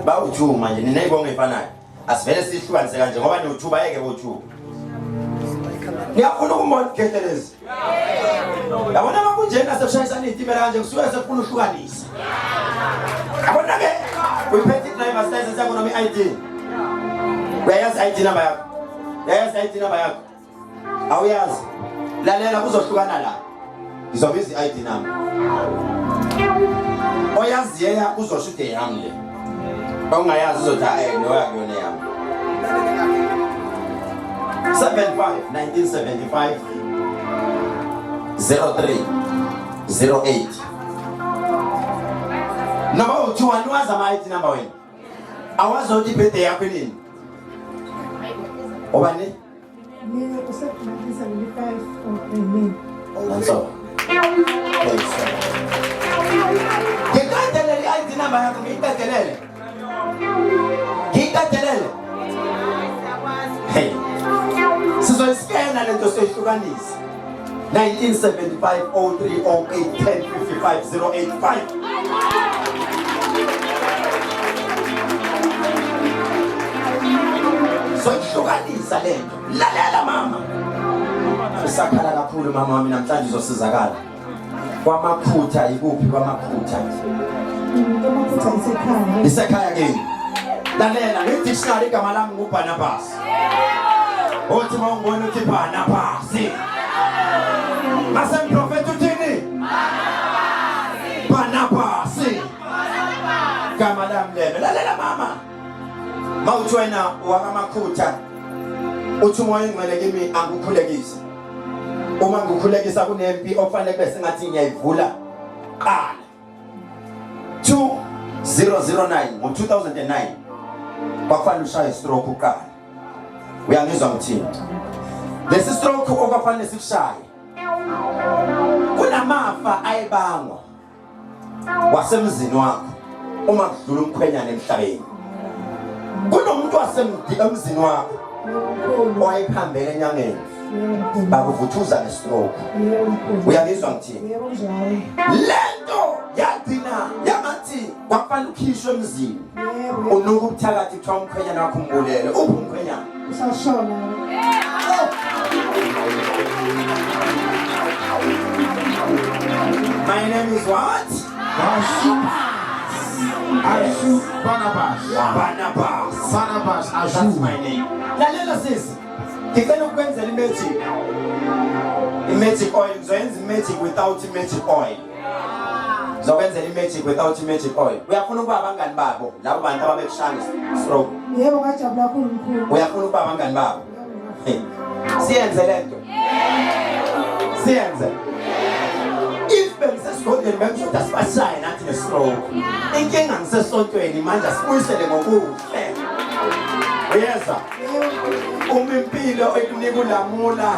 bawuthu manje nineyibonga efanayo asivele sihlukanise kanje ngoba niwuthuba yeke bothuba ngiyafuna ukumbona ukhethelezi yabona makunjena sekushayisana izitimela kanje kusuke sekufuna uhlukanisa yabona ke uyiphethe driver's license yakho noma i-ID uyayazi i-ID number yakho uyayazi i-ID number yakho awuyazi lalela kuzohlukana la ngizobiza i-ID number oyazi yena uzosho ukuthi yami le ongayazi uzothi no yakuyona yami 1975 0308 noma uthi wazi ama-ID number wena awazi ukuthi ibirthday yakho nini obani Mina kusema 1975 of May. nanso ngikatelele i-ID number yakho ngiyikatelele hey sizoyisikena lento soyihlukanisa 1975 0308 1055 085 soyihlukanisa lento lalela mama usakhala kakhulu mama wami namhlanje uzosizakala kwamaphutha ikuphi kwamaphutha Amaphutha isekhaya. isekhaya kini lalela ngedictionary igama lami nguBarnabas othi mawungibona uthi Barnabas mase mprofeti uthini Barnabas gama lami lelo lalela mama mawuthi wena wakamaphutha uthi umoya engcwele kimi angikhulekise uma ngikukhulekisa kunempi okufanele kube sengathi ngiyayivula qala 2009 ngo2009 kwafanele ushaye stroke uqala uyangizwa ngithini lesi stroke okwafanele sikushaye kunama amafa ayibangwa wasemzini wakho uma kudlula umkhwenyana emhlabeni. Kunomuntu wasemzini wakho owayiphambele enyangeni bakuvuthuza ngestroke. Uyangizwa ngithini? Lento yagcina yamathi kwafanele ukhishwe emzini. Unuka ubuthakathi kuthiwa umkhwenyana wakho umbulele. Uphi umkhwenyana? My name is what? Ashu Barnabas. Barnabas. That's my name. Lalela sisi. Ngicela ukwenzela i-magic oil. Ngizoyenza i-magic without i-magic oil. Ngizokwenzela i-magic without i-magic oil. Uyafuna ukuba abangani babo labo bantu ababekushaya stroke? Yebo ngajabula kakhulu mkhulu. Uyafuna ukuba abangani babo? Siyenze lento. Siyenze. If bengisesigodlweni bengishoda sibashaye nathi nestroke. Inkinga ngisesontweni manje asibuyisele ngokuhle. Uyezwa? Uma impilo ekunika ulamula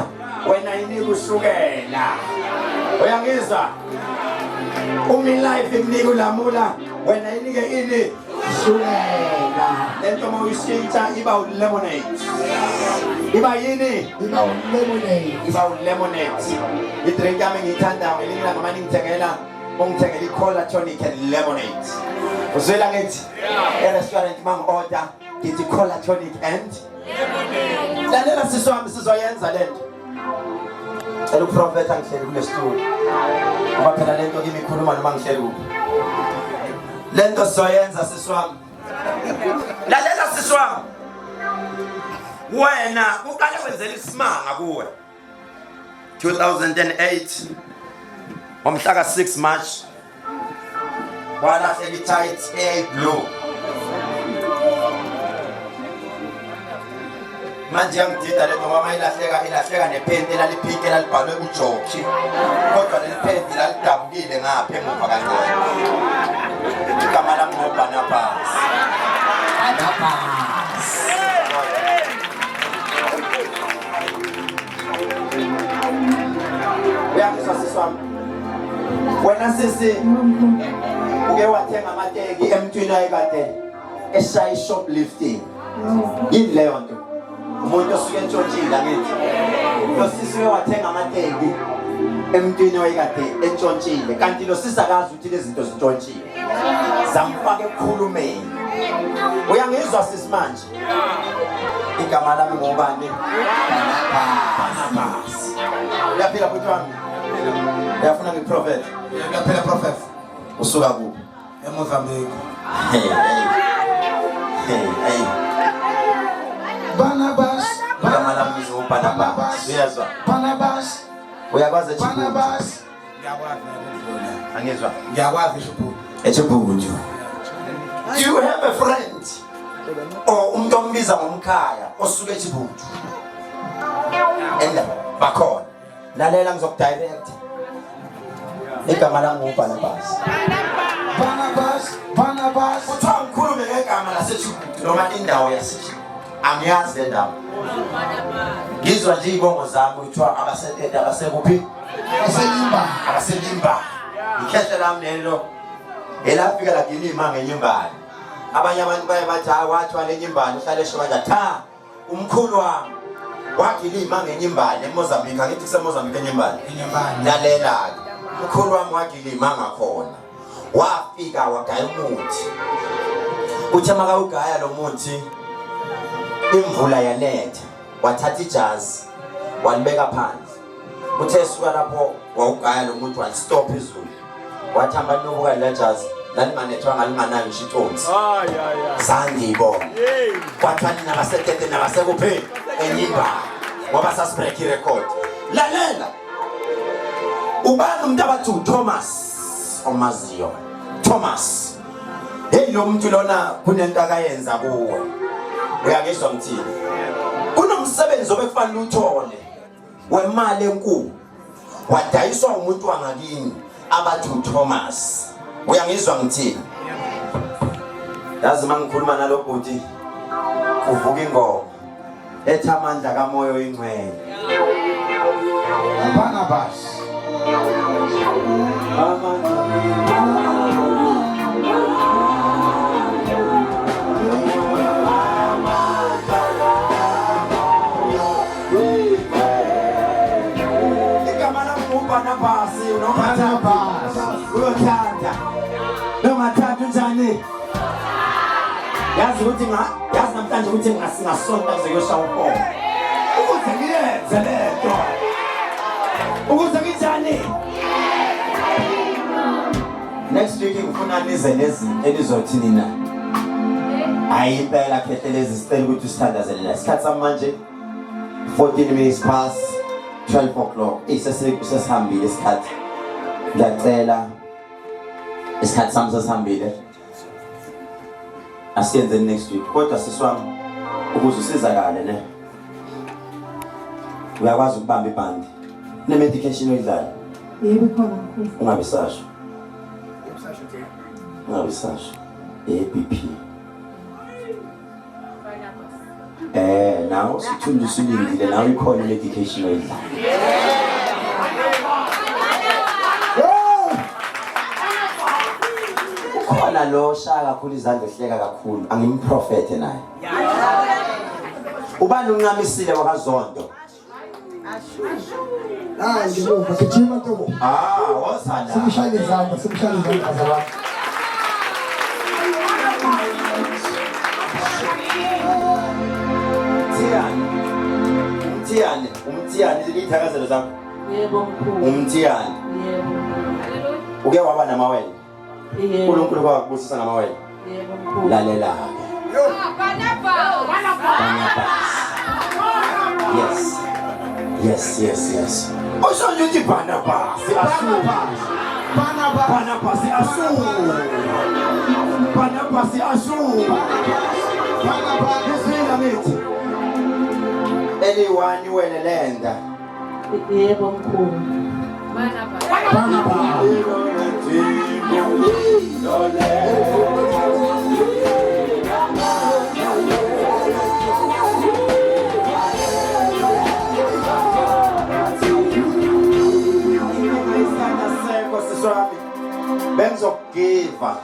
wena inika ushukela. Uyangizwa? Uma ilife ekunika ulamula wena inike ini ushukela. Lento mawuyishintsha iba ulemonade. Iba yini? Iba lemonade. Iba ulemonade. Idrink yami ngiyithanda ngelinye ilanga manje ngithengela ungithengela i-cola tonic and lemonade. Uzwela ngithi? E-restaurant mangi-order ngithi cola tonic and lemonade. Lalela sisi wami sizoyenza lento. Cela uprofeta ngihleli kule studio. Ngoba phela lento kimi ikhuluma noma ngihleli kuphi. Lento sizoyenza sisi wami. Lalela sisi wami. Wena uqale wenzela isimanga kuwe 2008 ngomhla ka 6 March walahleka i-tight blue. Manje ngidida lento ngoba ilahleka nepenti elaliphinki elalibhalwe uJoki kodwa leli penti lalidabukile ngapha emuva kancane. Igama lami ngoBarnabas. Uyangizwa sisi wami? Wena sisi uke wathenga amateki emntwini ayekade eshaya shoplifting. Yini leyo nto? Umuntu osuke entshontshile angithi. Lo sisi uke wathenga amateki emntwini ayekade entshontshile. Kanti lo sisi akazi ukuthi lezi zinto zintshontshiwe. Zamfaka ekukhulumeni. Uyangizwa sisi manje? Igama lami ngobani? Barnabas. Uyaphila futhi wami? Uyafuna ngiprofet? Uyaphila prophet. Usuka kuphi? eMozambique. Hey. Barnabas. Igama lami ngoBarnabas. Uyazwa? Barnabas. Uyakwazi eChibunju? Barnabas. Angizwa? Ngiyakwazi eChibunju. eChibunju. Do you have a friend? Or umuntu ombiza ngomkhaya osuke eChibunju? Enda bakhona. Lalela ngizokudirect. Igama lami ngoBarnabas. Barnabas. Kuthiwa ngikhulume ngegama laseChibunju noma indawo yaseChibunju. Angiyazi le ndawo. Ngizwa nje ibongo zami kuthiwa abasetete abasekuphi? Abaselimba. Ikhehle lami lelo elafika lagila imanga enyimbani. Abanye abantu baye bathi wathiwa le nyimbani uhlale shwanja cha umkhulu wami wagila imanga enyimbani eMozambique. Angithi kuseMozambique enyimbani. Lalela ke umkhulu wami wagila imanga khona. Wafika wagaya umuthi. Uthe maka ugaya lo muthi imvula yanetha. Wathatha ijazi walibeka phansi. Uthe suka lapho wawugaya lo muthi wastop izulu. Wathamba nobuka la jazi lalinganethwa ngalinganayo ngisho itonsi. Sangibona. Kwathani nabasetete nabasekuphi enyimba ngoba sasibreak record. Lalela. Ubani umuntu abathi uThomas omaziyo. Thomas. Hey lo muntu lona kunento akayenza kuwe. Uyangizwa ngithini? Kunomsebenzi obekufanele uthole wemali enkulu. Wadayiswa umuntu wangakini abathi uThomas. Uyangizwa ngithini? Yazi mangikhuluma nalo bhuti kuvuka ingoma ethi amandla kamoya oyingcwele. Barnabas. yazi namhlanje ukuthi ngingasingasonta ngizeyosha umbongo ukuze ngiyenze lento ukuze ngijani next week ngifuna nize nezinto enizothi nina hayi impela khehlelezi sicela ukuthi usithandazele la isikhathi samanje 14 minutes past 12 o'clock sesihambile isikhathi ngiyacela isikhathi sami sesihambile asiyenze next week kodwa siswami ukuze usizakale ne uyakwazi ukubamba ibhandi ne medication oyidlala yebo khona mkhulu ungabisasho BP now sithundu silindile nawe ikhona medication oyidlala khona lo shaka kakhulu izandla ehleka kakhulu angimprofete naye ubani unqamisile wakaZondo ngibuka gijima ntobo wosana simshayile izandla azaba umthiyane lithakazelo zakho yebo mkhulu umthiyane yebo uke waba namawele yebo uNkulunkulu kwakubusisa ngamawele yebo mkhulu lalela yes osho nje Barnabas anyone welelenda yebo mkhulu bengizokugiva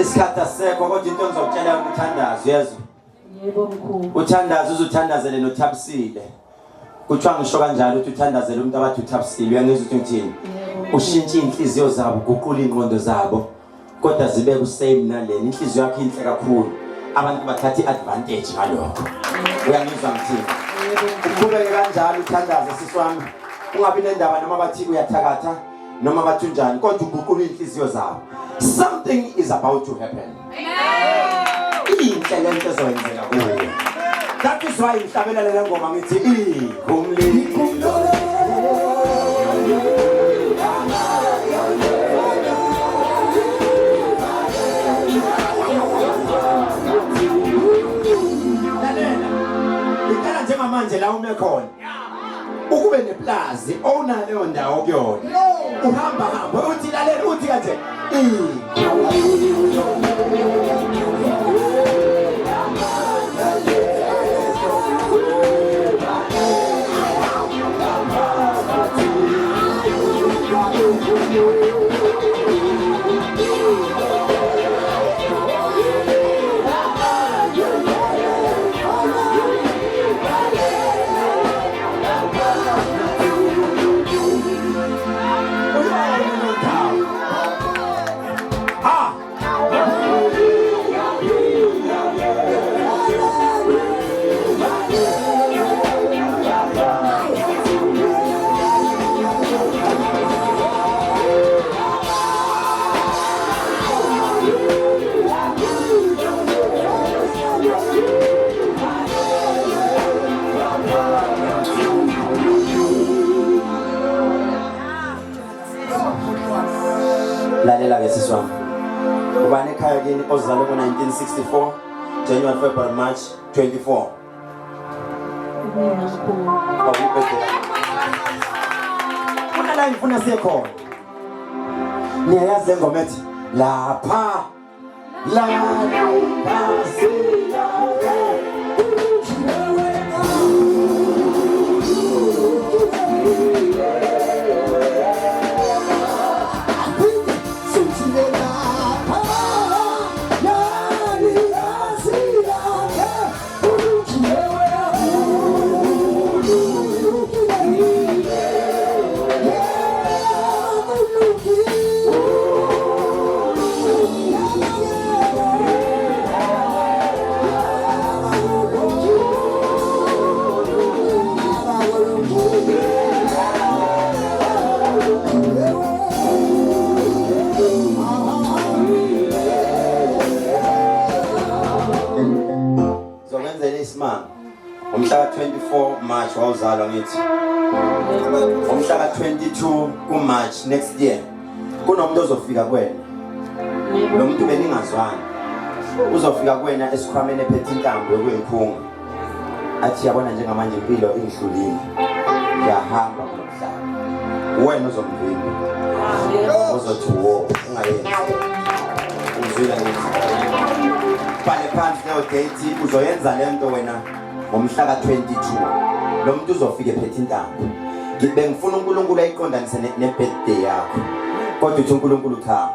isikhathi asekho kodwa into engizokutshela ukuthandaza yezwa yebo mkhulu uthandaza uzuthandazele noThabisile kuthiwa ngisho kanjalo ukuthi uthandazele umuntu abathi uThabisile uyangizwa ukuthi ngithini ushintshe inhliziyo zabo uguqula ingqondo zabo kodwa zibe kusame nalena inhliziyo yakhe inhle kakhulu abantu bathatha iadvantage ngalokho uyangizwa ngithini uqhubeke kanjalo uthandaze siswami ungabi nendaba noma bathi uyathakatha noma bathi unjani kodwa uguqula inhliziyo zabo something is about to happen inhle lento ezoyenzeka kuwe that is why ngihlabela le ngoma ngithi ikhumli lalela njengamanje la ume khona ukube neplazi owner leyo ndawo kuyona uhamba uthi lalela uthi kanje lalela ke siswami ubani ekhaya kini ozalwe ngo1964 January February March 24 kuna la ngifuna siye khona niyayazi ngoma ethi lapha ngibekele isimanga. Umhla ka-24 March wawuzalwa ngithi. Umhla ka-22 kuMarch next year. Kunomuntu ozofika kuwena. Lo muntu beningazwani. Uzofika kuwena esikhwameni ephethe intambo yokuyiphunga. Athi yabona njengamanje impilo ingidlulile. Ngiyahamba ngomhlaba. Wena uzomvimba. Uzothi wo ungayenzi. Uzwile ngithi. Bale phansi leyo date uzoyenza lento wena ngomhla ka-22. Lo muntu uzofika ephethe intambo. Ngifuna uNkulunkulu ayiqondanise ne-birthday yakho. Kodwa uthi uNkulunkulu cha.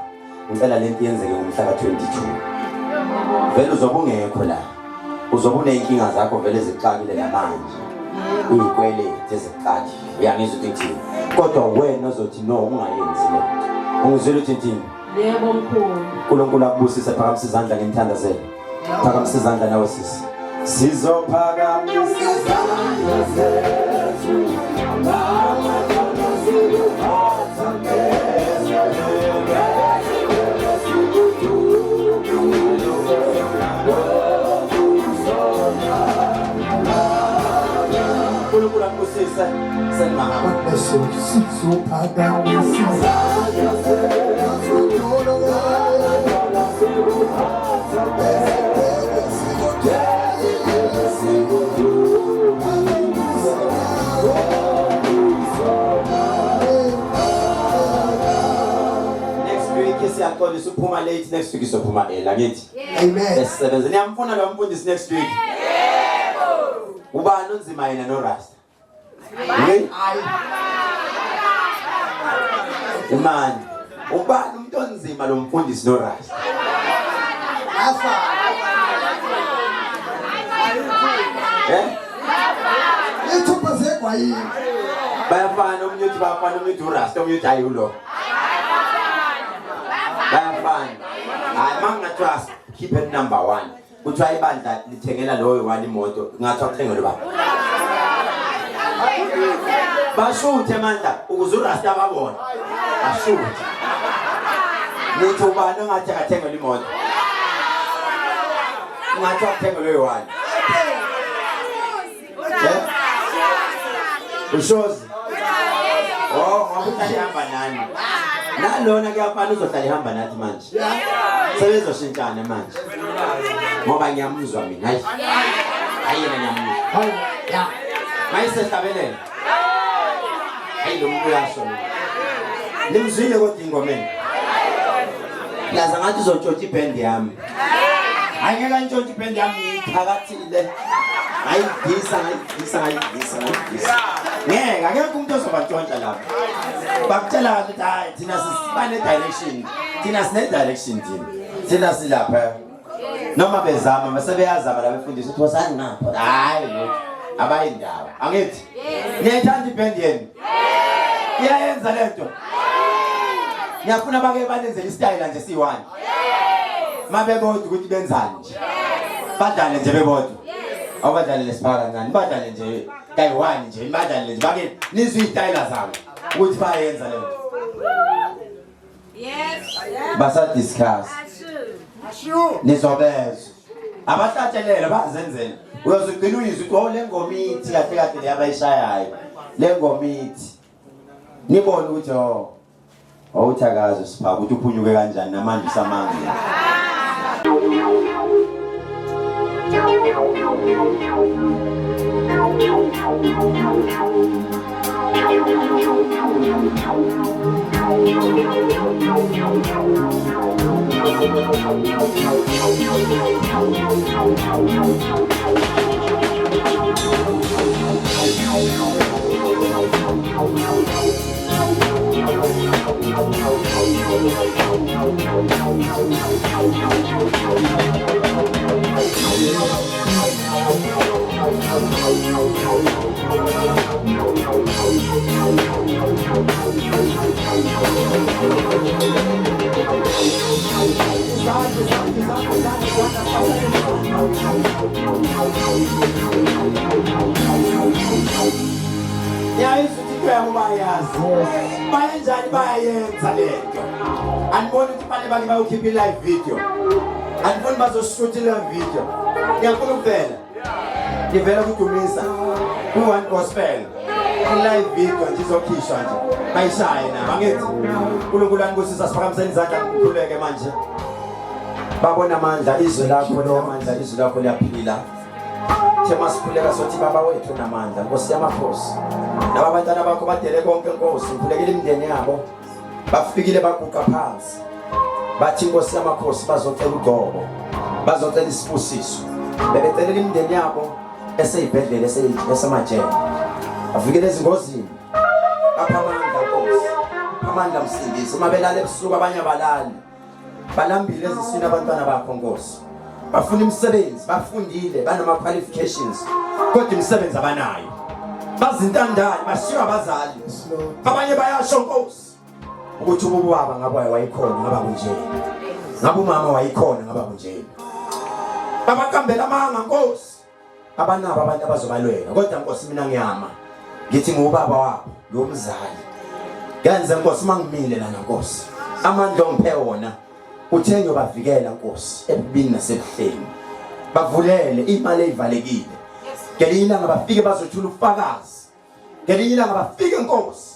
Ngicela lento yenzeke ngomhla ka-22. Vele uzobe ungekho la. Uzobe uneyinkinga zakho vele ezixakile namanje. Uyikwelete ezixakile. Uyangizwa ukuthi ngithini. Kodwa wena uzothi no ungayenzi lento. Ungizwile ukuthi ngithini? Yebo mkhulu. uNkulunkulu akubusise phakamisa izandla ngimthandazela. Phakamisa izandla nawe sisi. Sizophakamisa izandla zethu. uNkulunkulu akubusise senimahamba. Siyaxolisa uphuma late next week isophuma ngithi. Amen. Esisebenza niyamfuna lo mfundisi next week. Yebo. Ubani onzima yena no Rasta? Hayi. Imani. Ubani umuntu onzima lo mfundisi no Rasta? Afa. Ithupha zegwayini. Bayafana omunye uthi bafana omunye uthi uRasta omunye uthi ayulo. Bayafana. Hayi mangatrust keep it number 1. Kuthiwa ibandla lithengela loyo wali imoto ngathiwa kuthengele baba. Bashuthe manje ukuze uRasta babone. Bashuthe. Nithi ubani ongathi akathengele imoto. Ngathiwa kuthengele loyo wali. Ushozi. Oh, ngoba ihamba nani. Nalona kuyafana uzohlala ihamba nathi manje. Sebezoshintshana manje. Ngoba ngiyamuzwa mina. Hayi yena ngiyamuzwa. Hayi. Ya. Mayisehlabelela. Hayi lo muntu uyasho. Nimzwile kodwa ingomeni. Yaza ngathi uzotshotha iband yami. Hayi ngeke ngitshothe iband yami ngiphakathile. Ngiyidisa. Ngeke akekho umuntu ozobatshontsha lapha. Bakutshela ukuthi hayi thina sisibane direction. Thina sine direction thina. Thina silapha. Noma bezama masebeyazama la befundisa ukuthi wasani ngapha. Hayi lokho. Abayindawo. Angithi? Niyayithanda iband yenu? Iyayenza lento. Ngiyafuna bake banenzele istyle nje si1. Mabebodwa ukuthi benzani nje. Badale nje bebodwa. Awubadale lesipaka kancane. Badale nje kayi1 nje. Badale nje bake nizwe izitayela zabo ukuthi bayenza lento. Yes. Basa discuss. Ashu. Nizobezwa. Abahlatshelele bazenzele. Uyozugcina uyizwe ukuthi le ngomithi kahle kahle le abayishayayo. Le ngomithi. Nibone ukuthi awuthakaza sipha ukuthi uphunyuke kanjani namanje usamanga. Bayenjani bayenza lento. Anibona ukuthi bale bake bayokhipha live video. Anibona bazoshoot live video. Ngiyafuna ukuphela. ngivela kudumisa ku-one gospel live video nje izokhishwa nje bayishaye na bangithi uNkulunkulu anibusisa siphakamiseni izandla kukhuleke manje babona amandla izwi lakho lo amandla izwi lakho liyaphila thema sikhuleka sothi baba wethu namandla Nkosi yamakhosi laba bantwana bakho badele konke Nkosi ngikhulekile imindeni yabo bafikile baguqa phansi bathi Nkosi yamakhosi bazocela ugobo bazocela isibusiso bebetelela imindeni yabo eseyibhedlela esamajele afikele ezingozini apha amandla Nkosi amandla msindisi uma belala ebusuku abanye abalali balambile eziswini abantwana bakho Nkosi bafuna imisebenzi bafundile banama qualifications kodwa imisebenzi abanayo bazintandane bashiya abazali abanye bayasho Nkosi ukuthi ubaba ngabe wayikhona ngaba kunje ngabe umama wayikhona ngaba kunje abakambela amanga Nkosi abanabo abantu abazobalwela kodwa Nkosi mina ngiyama ngithi ngubaba wabo lo mzali kenze Nkosi mangimile lana Nkosi amandla ongiphe wona uthenyo bavikela Nkosi ebubini nasebuhleni bavulele imali eyivalekile ngelinye ilanga bafike bazothula ubufakazi ngelinye ilanga bafike Nkosi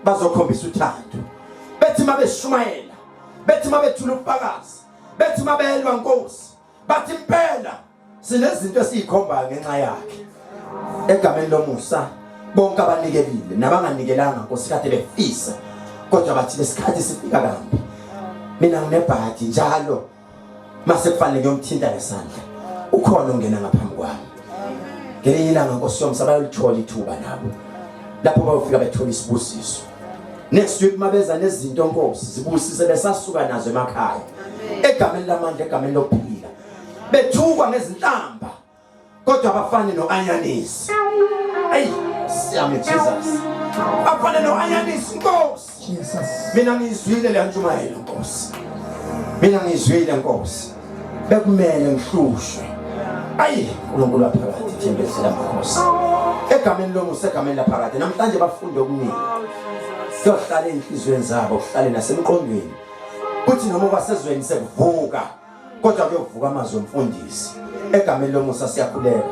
bazokhombisa uthando bethi mabeshumayela bethi mabethula ubufakazi bethi mabelwa Nkosi bathi impela sinezinto esiyikhomba ngenxa yakhe egameni lomusa bonke abanikelile nabanganikelanga Nkosi kade befisa kodwa bathi lesikhathi sifika kambi mina nginebhadi njalo mase kufanele ngiyomthinta ngesandla ukhona ongena ngaphambi kwami ngelinye ilanga Nkosi yomsa bayolithola ithuba nabo lapho bayofika bethola isibusiso next week mabeza nezinto Nkosi zibusise besasuka nazo emakhaya egameni lamandla egameni lokuphila bethukwa ngezinhlamba kodwa abafani noanyanisi hey siyame Jesus afana noanyanisi Nkosi Jesus. mina ngizwile le ntshumayelo Nkosi mina ngizwile Nkosi bekumele ngihlushwe ayi uNkulunkulu aphakathi thembezela amakhosi egameni lomusa egameni laphakathi namhlanje bafunde okuningi kuyohlala enhlizweni zabo kuhlale nasemqondweni kuthi noma kwasezweni sekuvuka kodwa kuyovuka amazwi omfundisi egameni lomusa siyakhuleka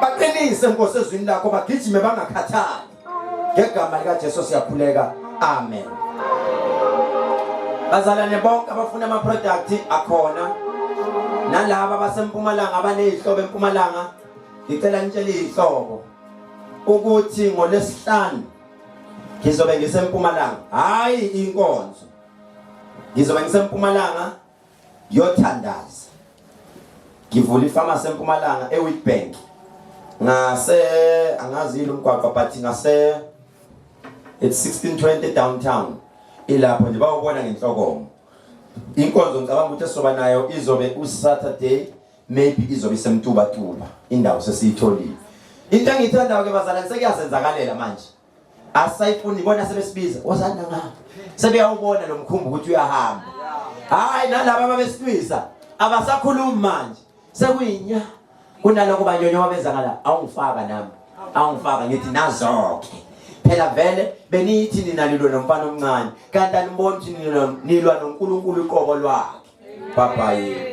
baqinise Nkosi ezwini lakho bagijime bangakhathali ngegama lika Jesu siyakhuleka amen bazalwane bonke abafuna ama product akhona nalabo basempumalanga abanezihlobo empumalanga ngicela nitshele izihlobo ukuthi ngolesihlanu ngizobe ngisempumalanga hayi inkonzo ngizobe ngisempumalanga yothandaza ngivula ifamasi empumalanga eWitbank ngase angazi umgwaqo but ngase it's 1620 downtown ilapho nje bawubona ngenhlokomo inkonzo ngicabanga ukuthi soba nayo izobe uSaturday maybe izobe isemtuba indawo sesiyitholile into engiyithanda ke bazalwane sekuyasenzakalela manje asayifuni ibona sebesibiza wozana nga sebeyawubona lo mkhumbi ukuthi uyahamba hayi nalabo ababesitwisa abasakhulumi manje sekuyinya kunaloko banyonyo wabenza ngala awungifaka nami awungifaka ngithi nazonke phela vele benithi nina lilo nomfana omncane kanti aniboni ukuthi nilwa noNkulunkulu iqobo lwakhe bye bye.